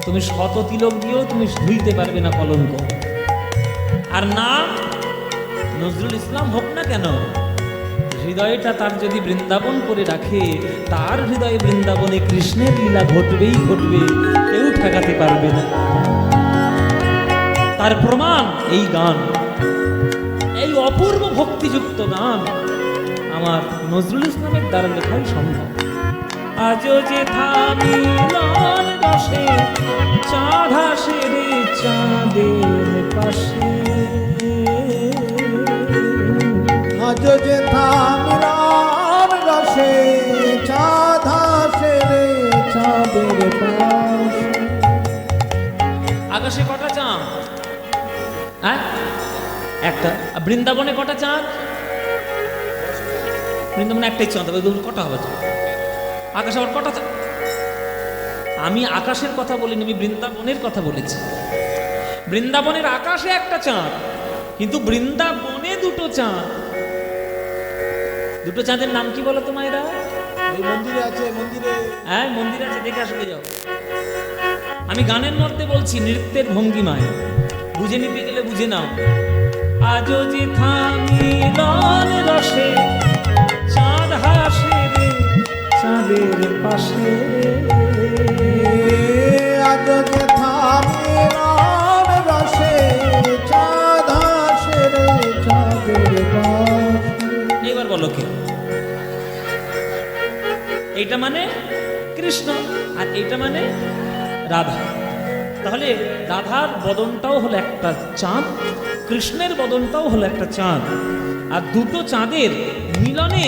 তুমি শত তিলক দিয়েও তুমি ধুইতে পারবে না কলঙ্ক। আর নাম নজরুল ইসলাম হোক না কেন, হৃদয়টা তার যদি বৃন্দাবন করে রাখে, তার হৃদয়ে বৃন্দাবনে কৃষ্ণের লীলা ঘটবেই ঘটবে, কেউ ঠেকাতে পারবে না। তার প্রমাণ এই গান, এই অপূর্ব ভক্তিযুক্ত গান আমার নজরুল ইসলামের দ্বারা লেখাই সম্ভব। আজও যে থামিলাম রসে চাঁদ হাসে রে চাঁদের পাশে, আজ যে থামিলাম রসে চাঁদ হাসে রে চাঁদের পাশে। আকাশে কটা চাঁদ? হ্যাঁ, একটা। বৃন্দাবনে কটা চাঁদ? বৃন্দাবনে একটাই চাঁদ, কটা হবে? আকাশে আবার কটা চাঁদ? আমি আকাশের কথা বলিনি, আমি বৃন্দাবনের কথা বলেছি। বৃন্দাবনের আকাশে একটা চাঁদ, কিন্তু বৃন্দাবনে দুটো চাঁদ। দুটো চাঁদের নাম কি বলো তো মায়েরা? ওই মন্দিরে আছে, মন্দিরে। হ্যাঁ, মন্দির আছে, দেখে আসবে যাও। আমি গানের মধ্যে বলছি, নৃত্যের ভঙ্গিমায় বুঝে নিতে গেলে বুঝে নাও। আজও যে থামিলন রসে চাঁদ হাসে রে চাঁদের পাশে, আজ যে থামিলাম রসে চাঁদ হাসে রে চাঁদের পাশে। এবার বলো কে? এইটা মানে কৃষ্ণ, আর এইটা মানে রাধা। তাহলে রাধার বদনটাও হলো একটা চাঁদ, কৃষ্ণের বদনটাও হলো একটা চাঁদ। আর দুটো চাঁদের মিলনে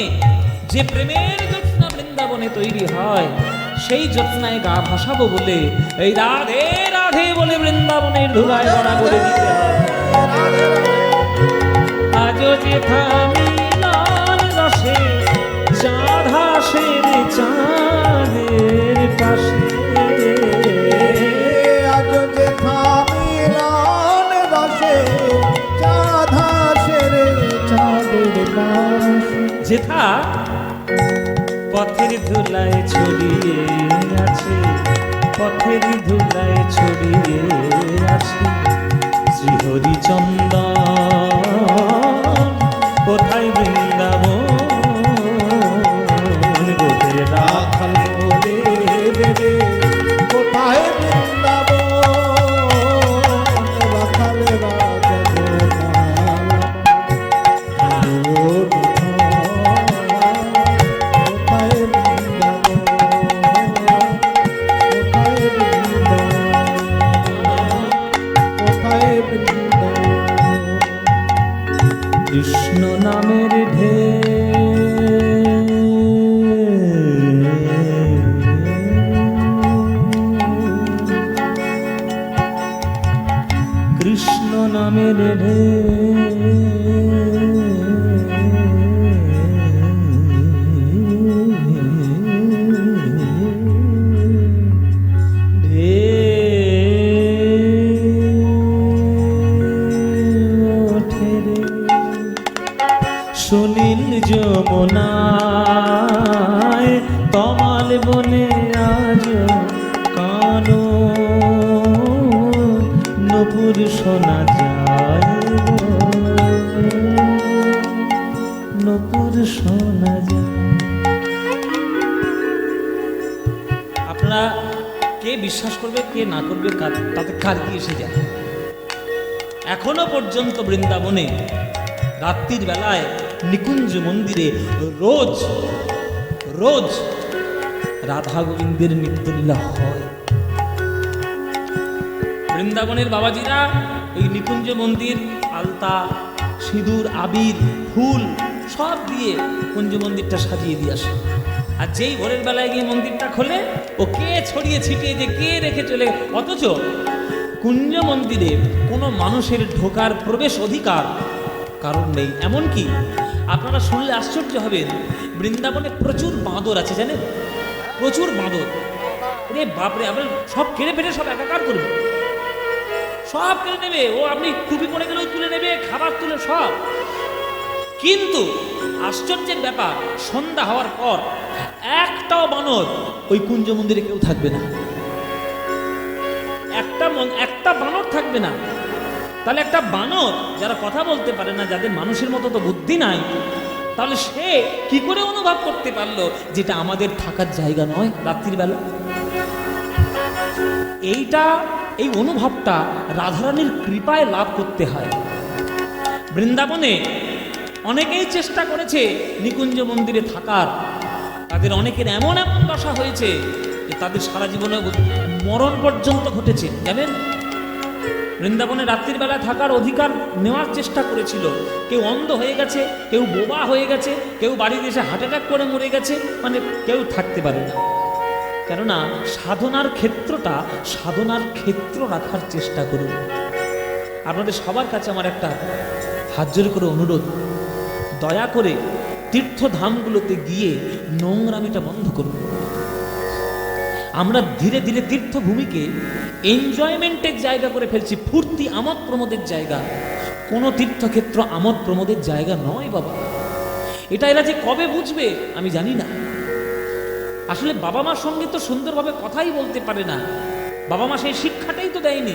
যে প্রেমের জ্যোৎস্না বৃন্দাবনে তৈরি হয়, সেই জ্যোৎস্নায় গা ভাসাবো বলে এই রাধে রাধে বলে বৃন্দাবনের ধুলায় গড়া করে দিতে হয়। আজও যে থামিলাম রসে চাঁদ হাসে রে চাঁদের পাশে আজ যেথা মিলন রসে চাঁদ হাসে রে চাঁদের পাশে। যেথা পথের ধুলায় ছড়িয়ে আছে, পথের ধুলায় ছড়িয়ে আছে শ্রীহরিচন্দন কোথায় বৃন্দাবন গোদের রাখাল বলে রে কোথায় বৃন্দাবন রাখাল রাজা কোথায় বৃন্দাবন কোথায় বৃন্দাবন কোথায় বৃন্দাবন। কৃষ্ণ নামের কৃষ্ণ নামের সুনীল যমুনায় তমাল বনে আজ কানো নপুর শোনা যায়, নপুর শোনা যায়। আপনারা কে বিশ্বাস করবে কে না করবে তাতে কার কি এসে যায়। এখনো পর্যন্ত বৃন্দাবনে রাত্রির বেলায় নিকুঞ্জ মন্দিরে রোজ রোজ রাধা গোবিন্দের নিত্যলীলা হয়। বৃন্দাবনের বাবাজিরা এই নিকুঞ্জ মন্দির আলতা সিঁদুর আবির ফুল সব দিয়ে কুঞ্জ মন্দিরটা সাজিয়ে দিয়ে আসে। আর যেই ভোরের বেলায় গিয়ে মন্দিরটা খোলে ও কে ছড়িয়ে ছিটিয়ে যে কে রেখে চলে, অথচ কুঞ্জ মন্দিরে কোনো মানুষের ঢোকার প্রবেশ অধিকার কারণ নেই। এমনকি আপনারা শুনলে আশ্চর্য হবেন, বৃন্দাবনে প্রচুর বাঁদর আছে, জানেন? প্রচুর বাঁদর। রে বাপরে, আপনার সব কেড়ে ফেটে সব একাকার করবে, সব কেড়ে নেবে। ও আপনি টুপি পরে গেলেও তুলে নেবে, খাবার তুলে সব। কিন্তু আশ্চর্যের ব্যাপার, সন্ধ্যা হওয়ার পর একটাও বানর ওই কুঞ্জ মন্দিরে কেউ থাকবে না, একটা বানর থাকবে না। তাহলে একটা বানর যারা কথা বলতে পারে না, যাদের মানুষের মতো তো বুদ্ধি নাই, তাহলে সে কি করে অনুভব করতে পারলো যেটা আমাদের থাকার জায়গা নয় রাত্রির বেলা? এই অনুভবটা রাধারানীর কৃপায় লাভ করতে হয়। বৃন্দাবনে অনেকেই চেষ্টা করেছে নিকুঞ্জ মন্দিরে থাকার, তাদের অনেকের এমন এমন দশা হয়েছে যে তাদের সারা জীবনে মরণ পর্যন্ত ঘটেছে, জানেন? বৃন্দাবনে রাত্রির বেলা থাকার অধিকার নেওয়ার চেষ্টা করেছিল, কেউ অন্ধ হয়ে গেছে, কেউ বোবা হয়ে গেছে, কেউ বাড়িতে এসে হার্ট অ্যাটাক করে মরে গেছে, মানে কেউ থাকতে পারে না। কেননা সাধনার ক্ষেত্রটা সাধনার ক্ষেত্র রাখার চেষ্টা করুন। আপনাদের সবার কাছে আমার একটা হাত জোর করে অনুরোধ, দয়া করে তীর্থধামগুলোতে গিয়ে নোংরামিটা বন্ধ করুন। আমরা ধীরে ধীরে তীর্থভূমিকে এনজয়মেন্টের জায়গা করে ফেলছি, ফুর্তি আমোদ প্রমোদের জায়গা। কোনো তীর্থক্ষেত্র আমোদ প্রমোদের জায়গা নয় বাবা। এটা এরা যে কবে বুঝবে আমি জানি না। আসলে বাবা মার সঙ্গে তো সুন্দরভাবে কথাই বলতে পারে না, বাবা মা সেই শিক্ষাটাই তো দেয়নি।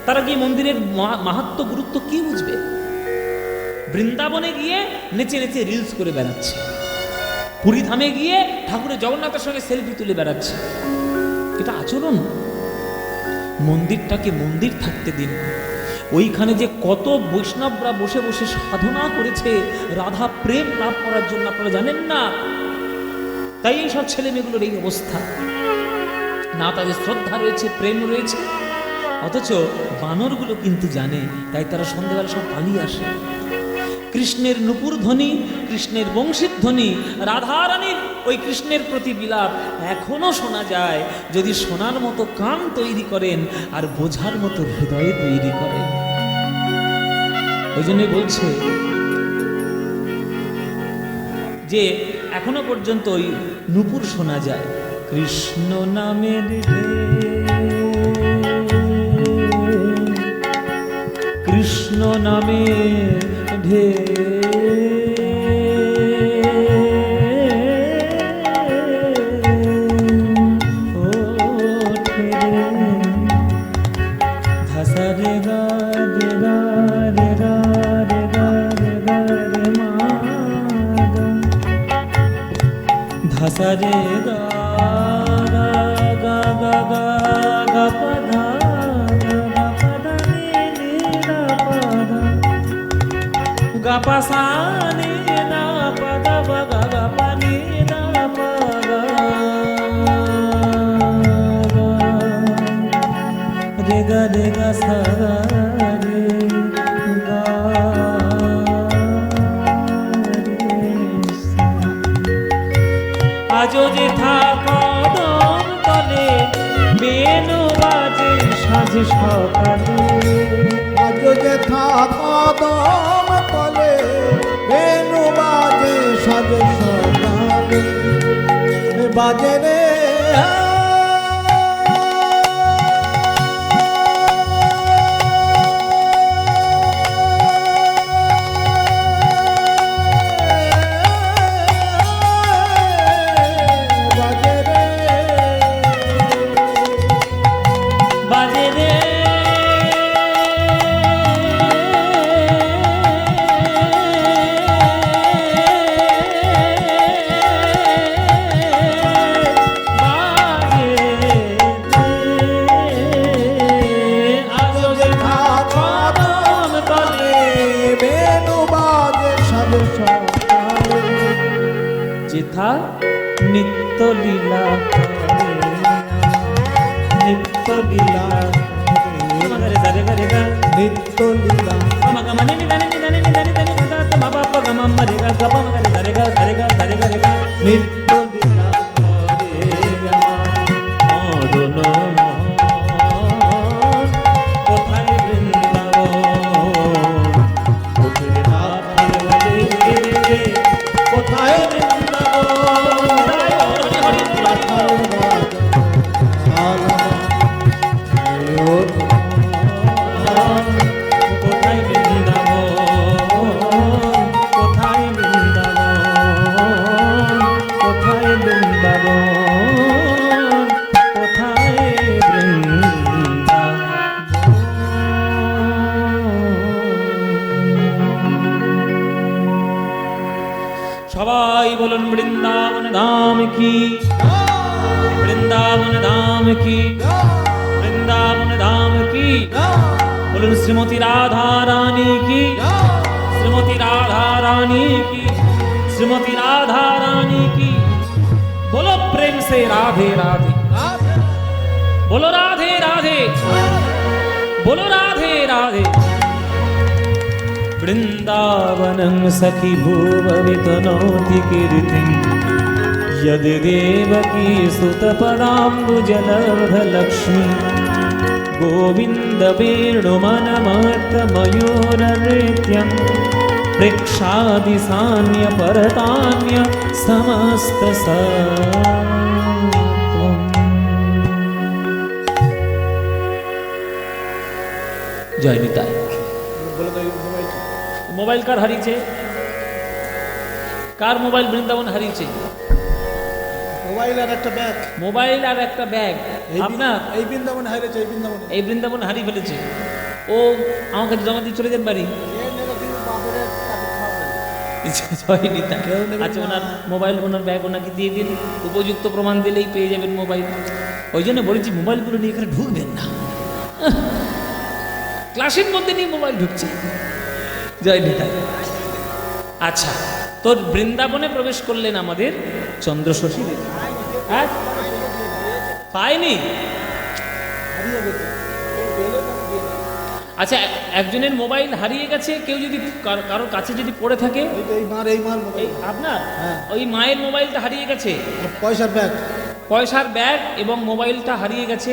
তারা গিয়ে মন্দিরের মাহাত্ম্য গুরুত্ব কি বুঝবে? বৃন্দাবনে গিয়ে নেচে নেচে রিলস করে বেড়াচ্ছে, পুরী ধামে গিয়ে ঠাকুরের জগন্নাথের সঙ্গে সেলফি তুলে বেড়াচ্ছে। এটা আচরণ? মন্দিরটাকে মন্দির থাকতে দিন। ওইখানে যে কত বৈষ্ণবরা বসে বসে সাধনা করেছে রাধা প্রেম লাভ করার জন্য, আপনারা জানেন না? তাই এই সব ছেলে মেয়েগুলোর এই অবস্থা, না তাদের শ্রদ্ধা রয়েছে, প্রেম রয়েছে। অথচ বানরগুলো কিন্তু জানে, তাই তারা সন্ধ্যাবেলা সব পালিয়ে আসে। কৃষ্ণের নুপুর ধ্বনি, কৃষ্ণের বংশীর ধ্বনি, রাধারানীর ওই কৃষ্ণের প্রতি বিলাপ এখনো শোনা যায়। যদি শোনার মতো কান তৈরি করেন আর বোঝার মতো হৃদয় তৈরি করেন। ওই জন্য বলছে যে এখনো পর্যন্ত ওই নুপুর শোনা যায়। কৃষ্ণ নামের কৃষ্ণ নামের ধসরে গা রে গা রে গা রে গা রে গা রে মা ধসরে গা গা গা গা গা পধা গা পধা নি নি না পধা গা পাসা নি না পধা গা গা পানি না পধা রে গা সা রে গা আজো যে কদম তলে বেনু বাজে সাজ সকালে আজ যেথা কদম তলে বেনু বাজে সাজে সকালে বাজে রে বাজে রে আজো যে কদম তলে বেনু বাজে সাজে সকালে যেথা নিত্য লীলা নিত্য লীলা মগরে দারে গরে গা নিত্য লীলা মগ মনে নি দানে নি দানে নি দানে দানে গা ত বাবা প গম মরে গা গপ মগরে দারে গা দারে গা দারে গরে গা নিত্য লীলা রে মদন কোথায় বৃন্দাবন কোথায় রাধে রে কোথায় বৃন্দাবন হরি হরি কোথায় বৃন্দাবন কোথায় বৃন্দাবন কোথায় বৃন্দাবন কোথায় বৃন্দাবন সবাই বলুন বৃন্দাবন ধাম কি বৃন্দাবন ধাম কি বৃন্দাবন ধাম কি বলুন শ্রীমতী রাধা রানী কি শ্রীমতী রাধা রানী की श्रीमती राधा रानी की बोलो प्रेम से राधे राधे बोलो राधे राधे बोलो राधे राधे वृंदावनं सखी भुवमितनोति कीर्तिं यद् देवकी सुतपदाम्बुजलब्धलक्ष्मी गोविन्द वेणुमनमर्तमयूरनृत्यं प्रेक्षादिसान्य परतान्य समस्तसत्त्वम् जय निताई মোবাইল কার হারিয়েছে কার মোবাইল বৃন্দাবন হারিয়েছে মোবাইল আর একটা ব্যাগ মোবাইল আর একটা ব্যাগ আপনার এই বৃন্দাবন হারিয়েছে এই বৃন্দাবন হারিয়ে ফেলেছে ও আমাকে জমা দিয়ে চলে যান বাড়ি জয় নিতাই আচ্ছা ওনার মোবাইল ওনার ব্যাগ ওনাকে দিয়ে দিন উপযুক্ত প্রমাণ দিলেই পেয়ে যাবেন মোবাইল ওই জন্য বলেছি মোবাইলগুলো নিয়ে এখানে ঢুকবেন না ক্লাসের মধ্যে নিয়ে মোবাইল ঢুকছে জয় নিতাই আচ্ছা তোর বৃন্দাবনে প্রবেশ করলেন আমাদের চন্দ্রশশী দেবী হ্যাঁ পায়নি আচ্ছা একজনের মোবাইল হারিয়ে গেছে কেউ যদি কারোর কাছে যদি পড়ে থাকে এই আপনার ওই মায়ের মোবাইলটা হারিয়ে গেছে পয়সার ব্যাগ এবং মোবাইলটা হারিয়ে গেছে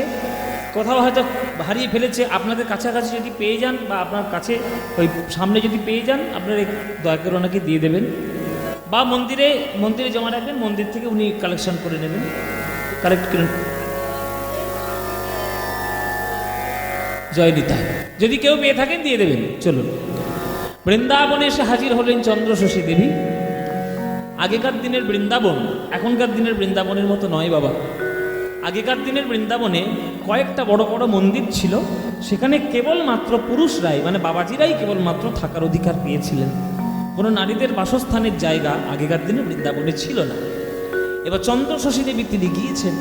কোথাও হয়তো হারিয়ে ফেলেছে আপনাদের কাছাকাছি যদি পেয়ে যান বা আপনার কাছে ওই সামনে যদি পেয়ে যান আপনারা দয়া করে ওনাকে দিয়ে দেবেন বা মন্দিরে জমা রাখবেন মন্দির থেকে উনি কালেকশন করে নেবেন কারেক্ট করুন। জয় নিতাই। যদি কেউ পেয়ে থাকেন দিয়ে দেবেন। চলুন, বৃন্দাবনে এসে হাজির হলেন চন্দ্রশশী দেবী। আগেকার দিনের বৃন্দাবন এখনকার দিনের বৃন্দাবনের মতো নয় বাবা। আগেকার দিনের বৃন্দাবনে কয়েকটা বড় বড় মন্দির ছিল, সেখানে কেবলমাত্র পুরুষরাই মানে বাবাজিরাই কেবলমাত্র থাকার অধিকার পেয়েছিলেন। কোনো নারীদের বাসস্থানের জায়গা আগেকার দিনে বৃন্দাবনে ছিল না। এবার চন্দ্রশশী দেবী তিনি গিয়েছেন,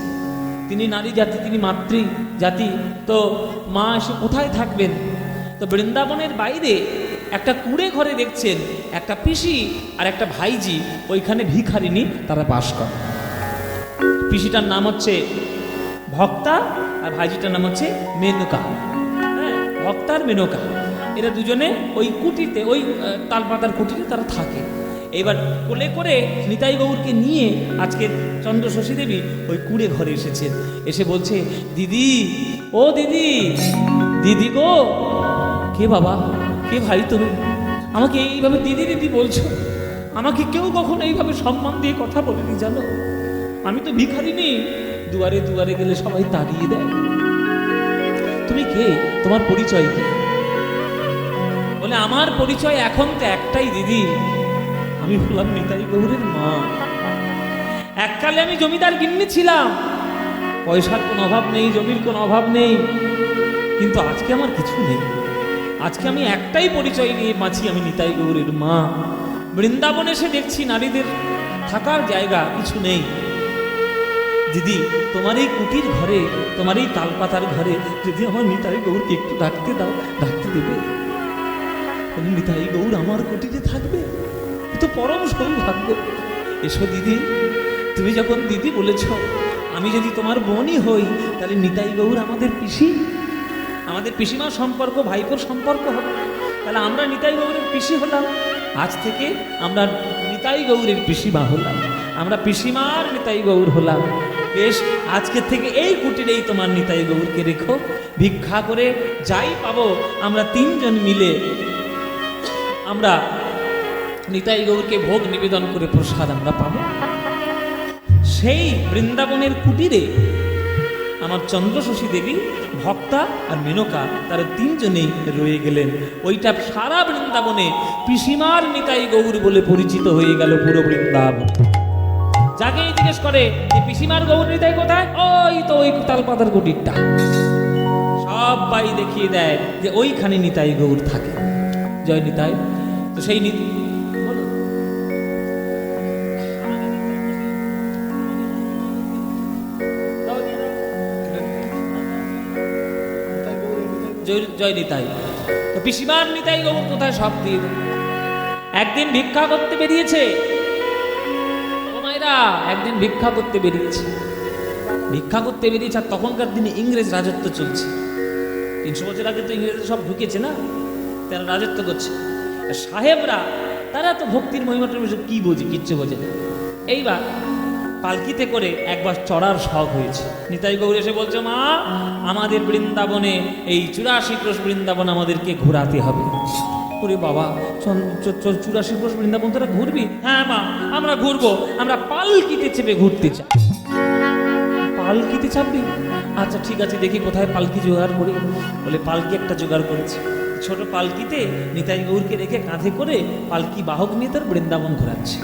তিনি নারী জাতি, তিনি মাতৃ জাতি, তো মা এসে কোথায় থাকবেন? তো বৃন্দাবনের বাইরে একটা কুঁড়ে ঘরে দেখছেন একটা পিসি আর একটা ভাইজি ওইখানে ভিখারিনী তারা বাস করে। পিসিটার নাম হচ্ছে ভক্তা আর ভাইজিটার নাম হচ্ছে মেনকা। হ্যাঁ, ভক্তা আর মেনকা এরা দুজনে ওই কুটিতে, ওই তালপাতার কুটিতে তারা থাকে। এবার কোলে করে নিতাই গৌরকে নিয়ে আজকে চন্দ্রশশী দেবী ওই কুঁড়ে ঘরে এসেছেন। এসে বলছে, দিদি, ও দিদি, দিদি গো। কে বাবা, কে ভাই তুমি? আমাকে এইভাবে দিদি দিদি বলছো? আমাকে কেউ কখনো এইভাবে সম্মান দিয়ে কথা বলেনি জানো? আমি তো ভিখারিনী, দুয়ারে দুয়ারে গেলে সবাই তাড়িয়ে দেয়। তুমি কে? তোমার পরিচয় কি? বলে, আমার পরিচয় এখন তো একটাই দিদি, আমি বললাম নিতাই গৌরের মা। এককালে আমি জমিদার গিন্নি ছিলাম, পয়সার কোনো অভাব নেই, জমির কোনো অভাব নেই, কিন্তু আজকে আমার কিছু নেই। আজকে আমি একটাই পরিচয় নিয়ে বাঁচি, আমি নিতাই গৌরের মা। বৃন্দাবনে এসে দেখছি নারীদের থাকার জায়গা কিছু নেই। দিদি, তোমার এই কুটির ঘরে, তোমার এই তালপাতার ঘরে যদি আমার নিতাই গৌরকে একটু ডাকতে দাও, ডাকতে দেবে? নিতাই গৌর আমার কুটিরে থাকবে, তো পরম সৌভাগ্য। এসো দিদি। তুমি যখন দিদি বলেছ, আমি যদি তোমার বোনই হই তাহলে নিতাই গৌর আমাদের পিসি, আমাদের পিসিমার সম্পর্ক, ভাইপোর সম্পর্ক হবে। তাহলে আমরা নিতাই গৌরের পিসি হলাম। আজ থেকে আমরা নিতাই গৌরের পিসিমা হলাম, আমরা পিসিমার নিতাই গৌর হলাম। বেশ, আজকে থেকে এই কুটিরেই তোমার নিতাই গৌরকে রেখো। ভিক্ষা করে যাই পাবো আমরা তিনজন মিলে আমরা নিতাই গৌরকে ভোগ নিবেদন করে প্রসাদ আমরা পাবো। সেই বৃন্দাবনের কুটিরে আমার চন্দ্রশশী দেবী, ভক্তা আর মেনকা তারা তিনজনেই রয়ে গেলেন। ওইটা সারা বৃন্দাবনে পিসিমার নিতাই গৌর বলে পরিচিত হয়ে গেল পুরো বৃন্দাবন। যাকেই জিজ্ঞেস করে যে পিসিমার গৌর নিতাই কোথায়, ওই তো ওই তালপাতার কুটিরটা। সবাই দেখিয়ে দেয় যে ওইখানে নিতাই গৌর থাকে। জয় নিতাই। তো সেই জয় নিতাই। তো পিসিমার নিতাই গৌর কোথায় সব দিয়ে দেয়। একদিন ভিক্ষা করতে বেরিয়েছে ও মায়েরা, একদিন ভিক্ষা করতে বেরিয়েছে, ভিক্ষা করতে বেরিয়েছে। আর তখনকার দিনে ইংরেজ রাজত্ব চলছে। 300 বছর আগে তো ইংরেজ সব ঢুকেছে না, তারা রাজত্ব করছে। সাহেবরা তারা তো ভক্তির মহিমাটার বিষয়ে কি বোঝে, কিচ্ছু বোঝে না। এইবার পালকিতে করে একবার চড়ার শখ হয়েছে। নিতাই গৌর এসে বলছে, মা, আমাদের বৃন্দাবনে এই 84 ক্রোশ বৃন্দাবন আমাদেরকে ঘোরাতে হবে। ওরে বাবা, 84 ক্রোশ বৃন্দাবন তোরা ঘুরবি? হ্যাঁ মা, আমরা ঘুরবো, আমরা পালকিতে চেপে ঘুরতে চাই। পালকিতে চাপবি? আচ্ছা ঠিক আছে, দেখি কোথায় পালকি জোগাড় করি। বলে পালকি একটা জোগাড় করেছে। ছোট পালকিতে নিতাই গৌরকে রেখে কাঁধে করে পালকি বাহক নিয়ে তার বৃন্দাবন ঘোরাচ্ছে।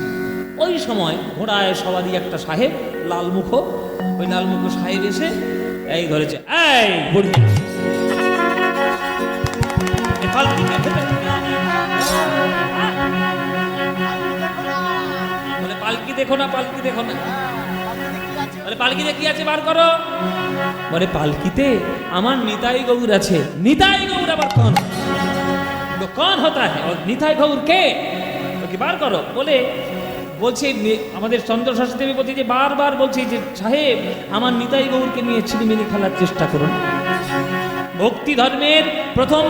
ওই সময় ঘোড়ায় সবারই একটা সাহেব, লালমুখ, ওই লালমুখ সাহেব এসে এই ধরেছে, এই বুড়ি, বলে পালকি দেখো না, পালকি দেখো না। বলে পালকিতে কি আছে বার করো। বলে পালকিতে আমার নিতাই গৌর আছে। নিতাই গৌর আবার কौन? তো कौन होता है? और নিতাই গৌর কে? ওকে বার করো। বলে বলছে আমাদের চন্দ্রশশী দেবী বলছে যে বারবার বলছে যে সাহেব, আমার নিতাই গৌরকে নিয়ে ছিনিমিনি খেলার চেষ্টা করুন। ভক্তি ধর্মের প্রথম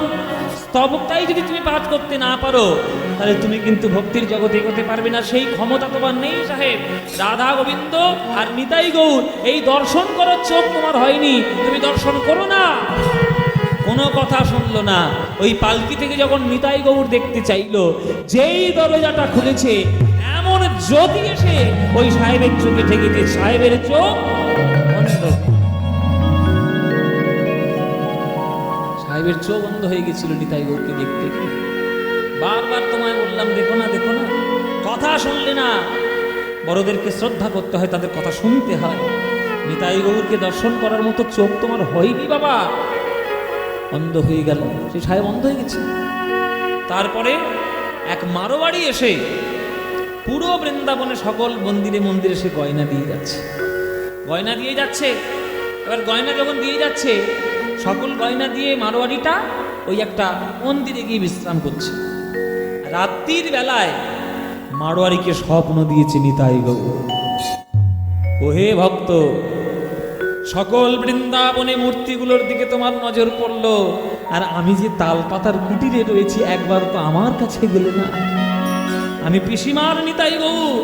স্তবকটাই যদি তুমি পাঠ করতে না পারো তাহলে তুমি কিন্তু ভক্তির জগতে এগোতে পারবে না। সেই ক্ষমতা তোমার নেই সাহেব। রাধা গোবিন্দ আর নিতাই গৌর এই দর্শন করার চোখ তোমার হয়নি, তুমি দর্শন করো না। কোনো কথা শুনলো না। ওই পালকি থেকে যখন নিতাই গৌর দেখতে চাইলো, যেই দরজাটা খুলেছে এমন জ্যোতি এসে ওই সাহেবের চোখে ঠেকেছে। সাহেবের চোখ সাহেবের চোখ বন্ধ হয়ে গেছিল নিতাই গৌরকে দেখতে। বারবার তোমায় বললাম দেখো না দেখো না, কথা শুনলে না। বড়দেরকে শ্রদ্ধা করতে হয়, তাদের কথা শুনতে হয়। নিতাই গৌরকে দর্শন করার মতো চোখ তোমার হয়নি বাবা, অন্ধ হয়ে গেল। সে সাহেব অন্ধ হয়ে গেছে। তারপরে এক মারোয়াড়ি এসে পুরো বৃন্দাবনে সকল মন্দিরে মন্দিরে সে গয়না দিয়ে যাচ্ছে, গয়না দিয়ে যাচ্ছে। এবার গয়না যখন দিয়ে যাচ্ছে, সকল গয়না দিয়ে মারোয়াড়িটা ওই একটা মন্দিরে গিয়ে বিশ্রাম করছে। রাত্রির বেলায় মারোয়াড়িকে স্বপ্ন দিয়েছে নিতাই গৌর। ওহে ভক্ত, সকল বৃন্দাবনে মূর্তিগুলোর দিকে তোমার নজর পড়লো, আর আমি যে তালপাতার কুটিরে রয়েছি একবার তো আমার কাছে গেলে না। আমি পিসিমার নিতাই গৌর,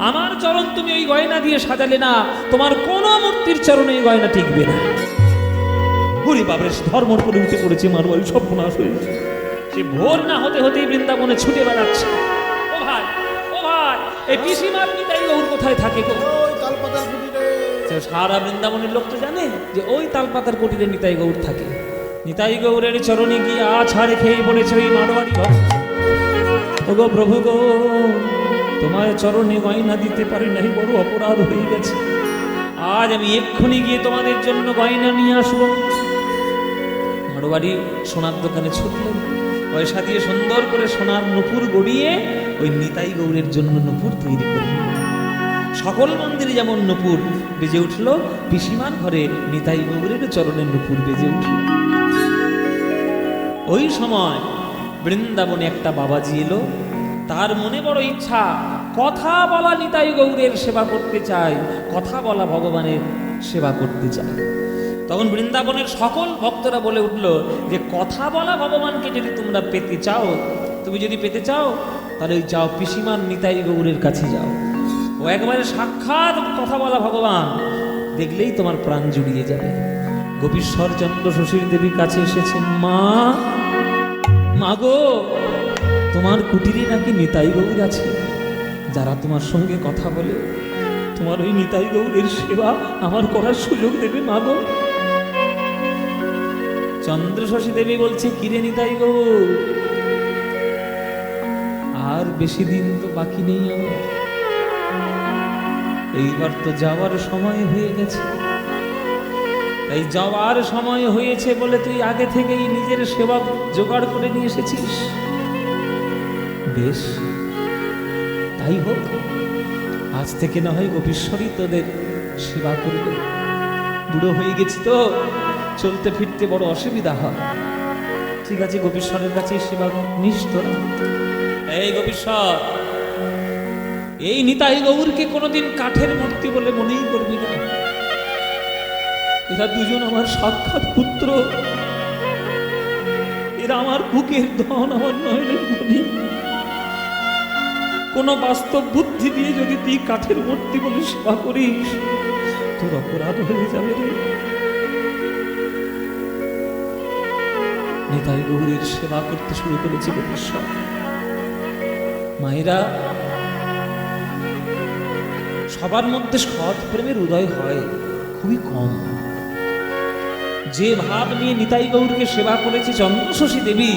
আমার চরণ তুমি ওই গয়না দিয়ে সাজালে না, তোমার কোন মূর্তির চরণে এই গয়না টিকবে না। হরি বাবরে ধর্মর করে উঠে পড়েছে মারোয়ারি, সর্বনাশ হয়ে। সে ভোর না হতে হতেই বৃন্দাবনে ছুটে বেড়াচ্ছে। ও ভাই, ও ভাই, এই পিসিমার নিতাই গৌর কোথায় থাকে গো? ওই তালপাতার কুটিরে। সারা বৃন্দাবনের লোক তো জানে যে ওই তালপাতার কুটিরে নিতাই গৌর থাকে। নিতাই গৌরের চরণে গিয়ে আছাড়ে খেয়ে পড়েছে ওই মারোয়ারি ভক্ত। ওগো প্রভু গো, তোমার চরণে গয়না দিতে পারি নাই, বড় অপরাধ হয়ে গেছে। আজ আমি এক্ষুনি গিয়ে তোমাদের জন্য গয়না নিয়ে আসবো। মারোয়ারি সোনার দোকানে ছুটলেন, পয়সা দিয়ে সুন্দর করে সোনার নুপুর গড়িয়ে ওই নিতাই গৌরের জন্য নুপুর তৈরি করলেন। সকল মন্দিরে যেমন নুপুর বেজে উঠল, পিসিমার ঘরে নিতাই গৌরের চরণের নুপুর বেজে উঠল। ওই সময় বৃন্দাবনে একটা বাবাজি এলো, তার মনে বড় ইচ্ছা, কথা বলা নিতাই গৌরের সেবা করতে চায়, কথা বলা ভগবানের সেবা করতে চায়। তখন বৃন্দাবনের সকল ভক্তরা বলে উঠল যে কথা বলা ভগবানকে যদি তোমরা পেতে চাও, তুমি যদি পেতে চাও তাহলে ওই যাও পিসিমার নিতাই গৌরের কাছে যাও। ও একবারে সাক্ষাৎ কথা বলা ভগবান, দেখলেই তোমার প্রাণ জুড়িয়ে যাবে। গোপীশ্বর চন্দ্র শশীর দেবীর কাছে এসেছেন। মা, মাগো, তোমার কুটিরে নাকি নিতাই গৌর আছে, যারা তোমার সঙ্গে কথা বলে তোমার ওই নিতাই গৌরের সেবা আমার করার সুযোগ দেবে মাগো। চন্দ্র শশী দেবী বলছে, কিরে নিতাই গৌর, আর বেশি দিন তো বাকি নেই আমার, এইবার তো যাওয়ার সময় হয়ে গেছে। এই যাওয়ার সময় হয়েছে বলে তুই আগে থেকেই নিজের সেবা জোগাড় করে নিয়ে এসেছিস। বেশ, তাই হোক, আজ থেকে না হয় গোপীশ্বরী তোদের সেবা করবে। বুড়ো হয়ে গেছি তো, চলতে ফিরতে বড় অসুবিধা হয়। ঠিক আছে, গোপীশ্বরের কাছে সেবা নিস তোরা। এই গোপীশ্বর, এই নিতাই গৌরকে কোনোদিন কাঠের মূর্তি বলে মনেই করবি না। এরা দুজন আমার সাক্ষাৎ পুত্র, এরা আমার বুকের ধন, আমার নয়নের মণি। কোন বাস্তব বুদ্ধি দিয়ে যদি তুই কাঠের মূর্তি বলে সেবা করিস, তোর অপরাধ হয়ে যাবে রে। নিতাই গৌরের সেবা করতে শুরু করেছে গোপীশ্বর। মায়েরা, সবার মধ্যে সৎ প্রেমের উদয় হয় খুবই কম। যে ভাব নিয়ে নিতাই গৌরকে সেবা করেছে চন্দ্র শশী দেবী,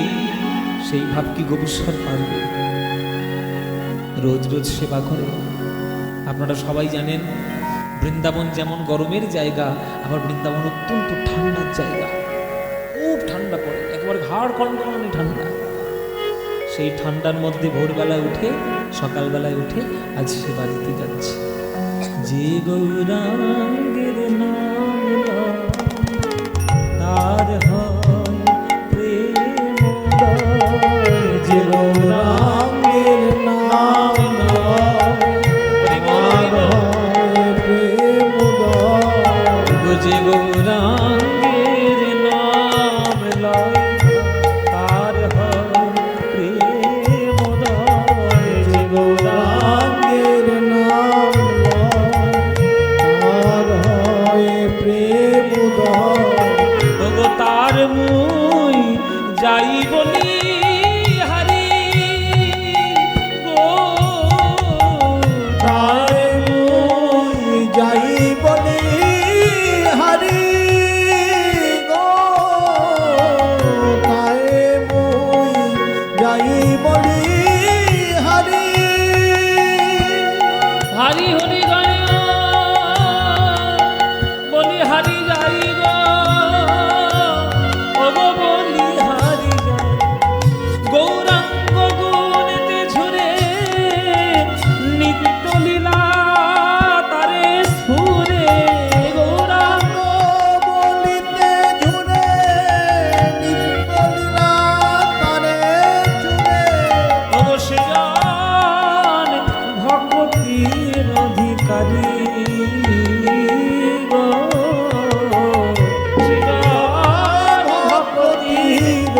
সেই ভাব কি গোপীশ্বর পারবে? রোজ রোজ সেবা করে। আপনারা সবাই জানেন, বৃন্দাবন যেমন গরমের জায়গা, আবার বৃন্দাবন অত্যন্ত ঠান্ডার জায়গা। খুব ঠান্ডা পড়ে, একবার ঘাড় কনকনে ঠান্ডা। সেই ঠান্ডার মধ্যে ভোরবেলায় উঠে, সকালবেলায় উঠে আজ সেবা দিতে যাচ্ছে। যে গৌরাঙ্গের নাম তার হয় প্রেমোদয়, যে গৌরাঙ্গের নাম তার হয় প্রেমোদয়। যে গৌরাঙ্গের নাম লয় তার হয় প্রেমোদয়, যে গৌরাঙ্গের নাম তার হয় প্রেমোদয়। ওগো তার মুই যাই বলি হারি গো, তার মুই যাই বলি হারি গো,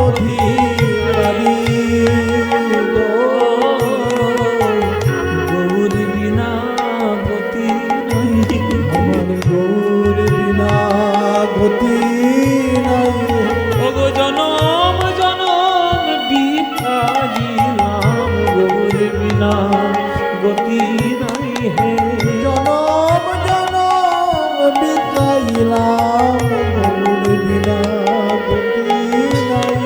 অধিকারী গো। গৌর বিনা গতি নাই, আমার গৌর বিনা গতি নাই। ওগো জনম জনম বিতাইলাম, গৌর বিনা গতি নাই হে। জনম জনম বিতাইলাম, গৌর বিনা গতি নাই।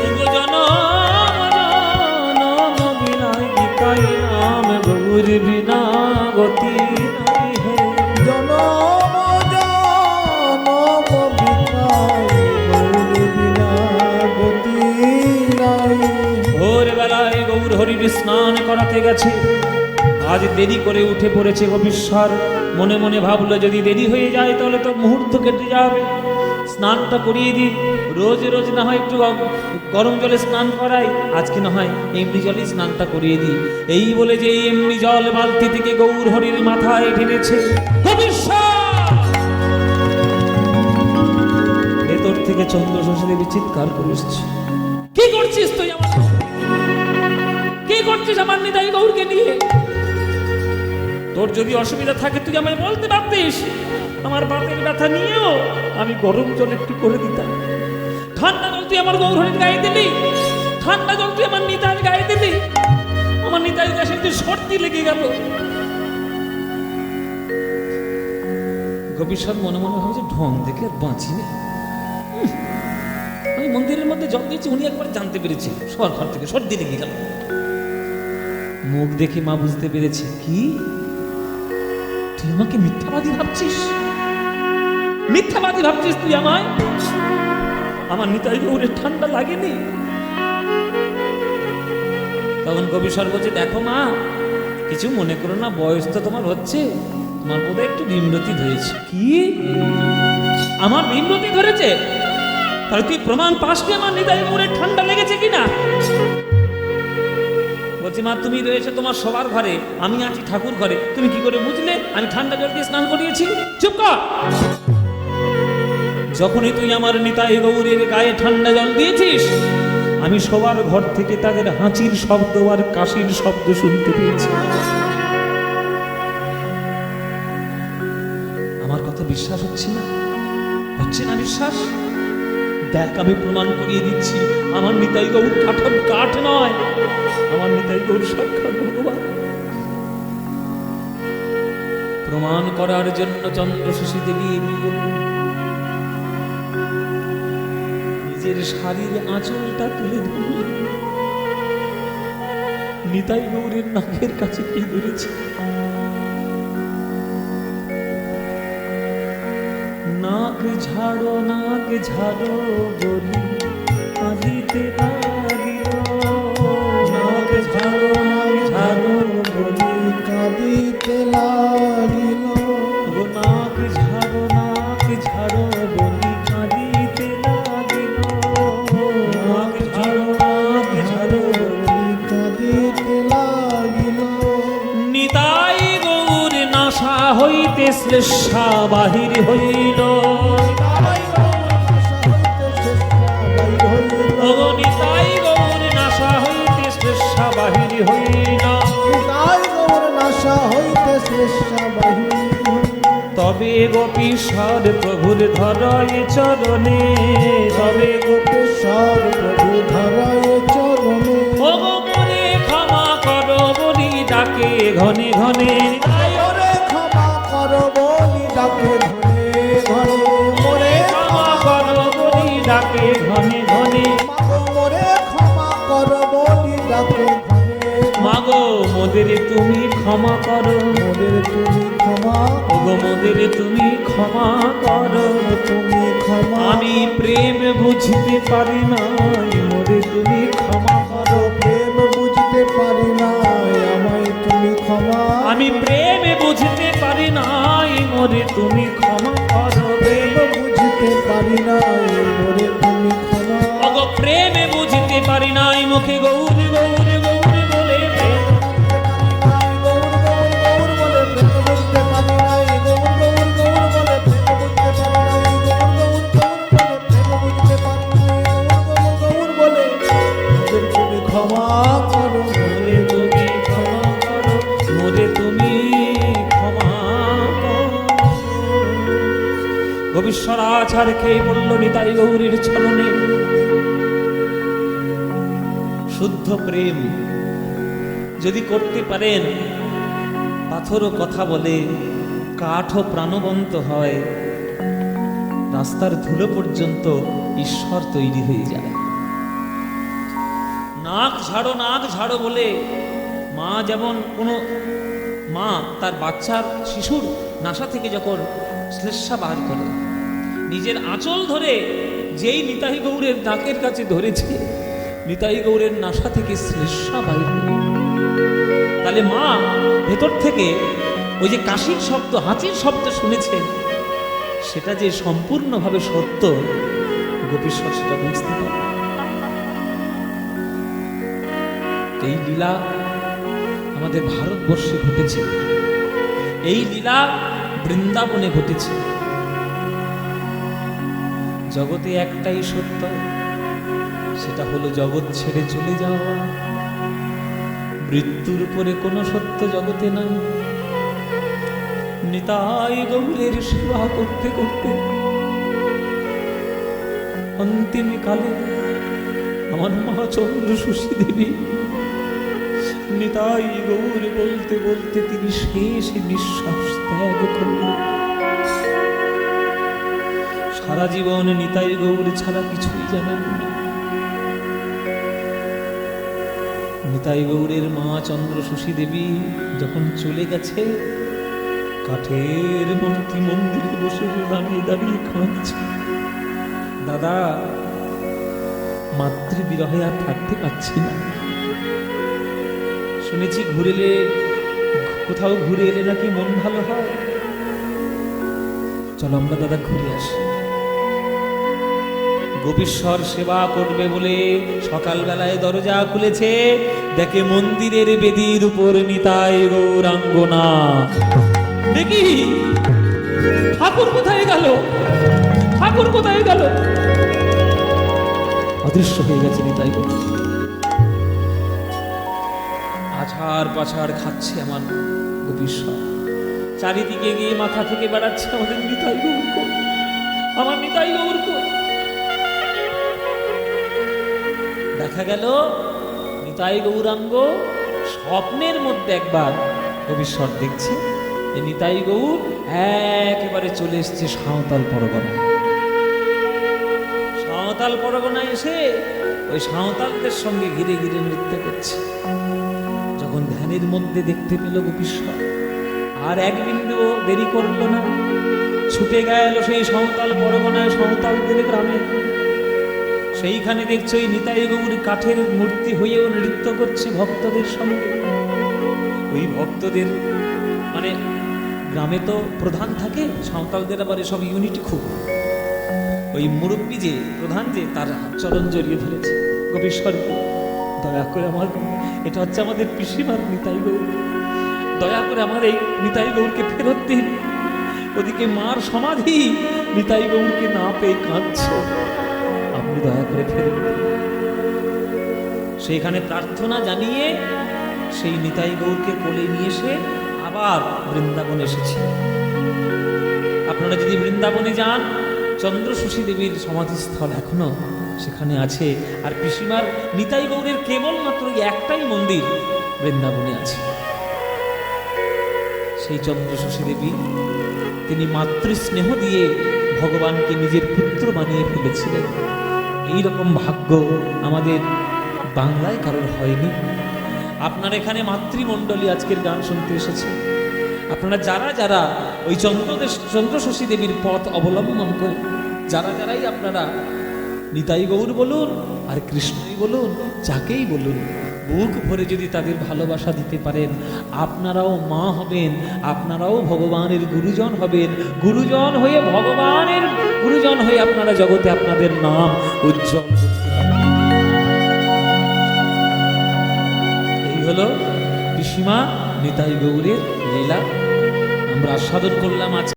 ওগো জনম জনম বিতাইলাম, গৌর বিনা গতি নাই হে। জনম জনম বিতাই, গৌর বিনা গতি নাই। ভোরবেলায় গৌর হরির স্নান করাতে গেছে, আজ দেরি করে উঠে পড়েছে গোপীশ্বর। মনে মনে ভাবলো যদি দেরি হয়ে যায় তাহলে তো মুহূর্ত কেটে যাবে, স্নানটা করিয়ে দিই। রোজ রোজ না হয় একটু গরম জলে স্নান করাই, আজকে না হয় এমনি জলেই স্নানটা করিয়ে দিই। এই বলে যে এমনি জল বালতি থেকে গৌর হরির মাথায় ঢেলেছে, গোপীশ্বর! ভেতর থেকে চন্দ্র শশী দেবী চিৎকার করে এসেছে, কি করছিস তুই আমার, কি করছিস আমার নিতাই গৌরকে নিয়ে? তোর যদি অসুবিধা থাকে তুই আমায় বলতে পারতিস, আমার বাতের ব্যথা নিয়েও আমি গরম জল একটু করে দিতাম। ঠান্ডা জল তুই আমার গৌরহরির গায়ে দিলি, ঠান্ডা জল তুই আমার নিতাইয়ের গায়ে দিলি, আমার নিতাইয়ের কাছে তুই সর্দি লেগে গেল। গোপীশ্বর মনে মনে ভাবছে ঢং দেখে আর বাঁচি না। আমি মন্দিরের মধ্যে জল দিয়েছি, উনি একবার জানতে পেরেছি, সর ঘর থেকে সর্দি লেগে গেল। মুখ দেখে মা বুঝতে পেরেছে, কি তুই আমাকে মিথ্যাবাদী ভাবছিস, মিথ্যাবাদী ভাবছিস তুই আমায়? আমার নিতাই গৌরের ঠান্ডা লাগেনি। তখন গোপীশ্বর বলছে, দেখো মা, কিছু মনে করো না, বয়স তো তোমার হচ্ছে, তোমার বোধহয় একটু বিমরতি ধরেছে। কি আমার বিমরতি ধরেছে? তাহলে তুই প্রমাণ পাস কি আমার নিতাই গৌরের ঠান্ডা লেগেছে কিনা? বলছি, মা তুমি রয়েছে তোমার সবার ঘরে, আমি আছি ঠাকুর ঘরে, তুমি কি করে বুঝলে আমি ঠান্ডা জল দিয়ে স্নান করিয়েছি? চুপ কর! যখনই তুই আমার নিতাই গৌরের গায়ে ঠান্ডা জল দিয়েছিস, আমি সবার ঘর থেকে তাদের হাঁচির শব্দ আর কাশির শব্দ শুনতে পেয়েছি। আমার কথা বিশ্বাস হচ্ছে না? হচ্ছে না বিশ্বাস? দেখ আমি প্রমাণ করিয়ে দিচ্ছি, আমার নিতাই গৌর কাঠন কাঠ নয়, আমার নিতাই গৌর সাক্ষাৎ ভগবান। প্রমাণ করার জন্য চন্দ্র শশী দেবী নিজের শাড়ির আঁচলটা তুলে ধরলেন, নিতাই গৌরের নাকের কাছে কি ধরেছে, নাক ঝাড়ো বলি কাঁদিতে লাগিল, নাক ঝাড়ো বলি কাঁদিতে লাগিল। নাক ঝাড়ো বলি কাঁদিতে লাগিল, নাক ঝাড়ো বলি কাঁদিতে লাগিল। নিতাই গৌর নাশা হইতে শ্লেষা বাহির হইল, ওগো নিতাই গৌর নাশা হইতে শ্লেষা বাহির হইল। তবে গোপীশ্বর প্রভুর ধরায় চরণে, তবে গোপেশ্বর প্রভু ধরায় চরণে। ওগো মোরে ক্ষমা করো বলি ডাকে ঘনে ঘনে, ওরে ক্ষমা করো বলি ডাকে ঘনে ঘনে। মোরে ক্ষমা করো বলি ডাকে ঘনে ঘনে। মাগো মোরে ক্ষমা করো বলি ডাকে ঘনে। মাগো মোদের তুমি ক্ষমা করো, মোদের তুমি ক্ষমা, ওগো মোদের তুমি ক্ষমা করো। তুমি ক্ষমা। আমি প্রেম বুঝতে পারি না, মোরে তুমি ক্ষমা করো। প্রেম বুঝতে পারি না, আমায় তুমি ক্ষমা। আমি প্রেম বুঝতে পারি না, মোরে তুমি ক্ষমা করো। প্রেম বুঝতে পারি না, মোরে তুমি ক্ষমা। ওগো প্রেম বুঝতে পারি নাই, মুখে গৌর গৌর গৌর বলে প্রেম। গৌর গৌর গৌর বলে প্রেম বুঝতে পারি নাই। গৌর গৌর গৌর বলে প্রেম বুঝতে পারি নাই। গৌর গৌর গৌর বলে প্রেম বুঝতে পারি নাই। গৌর গৌর গৌর আছাড় খেয়ে পড়ল নিতাই গৌরের চরণে। শুদ্ধ প্রেম যদি করতে পারেন, পাথরও কথা বলে, কাঠও প্রাণবন্ত হয়, রাস্তার ধুলো পর্যন্ত ঈশ্বর তৈরি হয়ে যায়। নাক ঝাড়ো বলে মা, যেমন কোনো মা তার বাচ্চার শিশুর নাসা থেকে যখন শ্লেষ্মা বার করে, নিজের আঁচল ধরে যেই নিতাই গৌরের নাকের কাছে ধরেছে, নিতাই গৌরের নাসা থেকে শ্লেষ্মা বাইর হলো। তাহলে মা ভেতর থেকে ওই যে কাশির শব্দ, হাঁচির শব্দ শুনেছেন, সেটা যে সম্পূর্ণভাবে সত্য, গোপীশ্বর সেটা বুঝতে পারে। এই লীলা আমাদের ভারতবর্ষে ঘটেছে, এই লীলা বৃন্দাবনে ঘটেছে। জগতে একটাই সত্য, সেটা হলো জগৎ ছেড়ে চলে যাওয়া। মৃত্যুর উপরে কোনো সত্য জগতে নাই। নিতাই গৌরের সেবা করতে করতে অন্তিম কালে আমার মা চন্দ্রসুষী দেবী নিতাই গৌর বলতে বলতে তিনি শেষ নিঃশ্বাস ত্যাগ করলেন। সারা জীবন নিতাই গৌর ছাড়া কিছুই জানেন না। নিতাই গৌরের মা চন্দ্রসুষী দেবী যখন চলে গেছে, কাঠের মূর্তি মন্দিরে বসে দাঁড়িয়ে দাঁড়িয়ে কাঁদছে, দাদা মাতৃবিরহে আর থাকতে পারছি না। শুনেছি কোথাও ঘুরে এলে নাকি মন ভালো হয়। চলো আমরা দাদা ঘুরে আসি। গোপীশ্বর সেবা করবে বলে সকালবেলায় দরজা খুলেছে, দেখে মন্দিরের বেদির উপর নিতাই গৌরাঙ্গনা। দেখি ঠাকুর কোথায় গেল, ঠাকুর কোথায় গেল? অদৃশ্য হয়ে গেছে নিতাই গৌর। আছাড় পাছাড় খাচ্ছে আমার গোপীশ্বর। চারিদিকে গিয়ে মাথা থেকে বেড়াচ্ছে আমাদের নিতাই গৌর কই, আমার নিতাই গৌর কই। দেখা গেল নিতাই গৌরাঙ্গ স্বপ্নের মধ্যে একবার গোপীশ্বর দেখছে যে নিতাই গৌর একেবারে চলে এসছে সাঁওতাল পরগনায়। সাঁওতাল পরগনায় এসে ওই সাঁওতালদের সঙ্গে ঘিরে ঘিরে নৃত্য করছে। যখন ধ্যানের মধ্যে দেখতে পেল গোপীশ্বর, আর এক বিন্দু দেরি করল না, ছুটে গেল সেই সাঁওতাল পরগনায়, সাঁওতালদের গ্রামে। সেইখানে দেখছো ওই নিতাই গৌর কাঠের মূর্তি হয়েও নৃত্য করছে ভক্তদের সঙ্গে। ওই ভক্তদের মানে গ্রামে তো প্রধান থাকে, সাঁওতালদের আবার এসব ইউনিটি খুব। ওই মুরব্বী যে প্রধান, যে তার চরণ জড়িয়ে ধরেছে গোপীশ্বরকে, দয়া করে আমার, এটা হচ্ছে আমাদের পিসিমার নিতাই গৌর, দয়া করে আমার এই নিতাই গৌরকে ফেরত দিন। ওদিকে মার সমাধি, নিতাই গৌরকে না পেয়ে কাঁদছে, আপনি দয়া করে ফেরত দিন। সেইখানে প্রার্থনা জানিয়ে সেই নিতাই গৌরকে কোলে নিয়ে এসে আবার বৃন্দাবনে এসেছে। আপনারা যদি বৃন্দাবনে যান, চন্দ্রসুষী দেবীর সমাধিস্থল এখনো সেখানে আছে। আর পিসিমার নিতাই গৌরের কেবলমাত্র একটাই মন্দির বৃন্দাবনে আছে। সেই চন্দ্রসুষী দেবী তিনি মাতৃস্নেহ দিয়ে ভগবানকে নিজের পুত্র বানিয়ে ফেলেছিলেন। এইরকম ভাগ্য আমাদের বাংলায় কারোর হয়নি। আপনার এখানে মাতৃমণ্ডলী আজকের গান শুনতে এসেছে। আপনারা যারা যারা ওই চন্দ্রসুষী দেবীর পথ অবলম্বন করে, যারাই আপনারা নিতাই গৌর বলুন আর কৃষ্ণই বলুন, যাকেই বলুন, বুক ভরে যদি তাদের ভালোবাসা দিতে পারেন, আপনারাও মা হবেন, আপনারাও ভগবানের গুরুজন হবেন। গুরুজন হয়ে ভগবানের গুরুজন হয়ে আপনারা জগতে আপনাদের নাম উজ্জ্বল করতে পারেন। এই হলো পিসিমা নিতাই গৌরের লীলা, আমরা আস্বাদন করলাম আজ।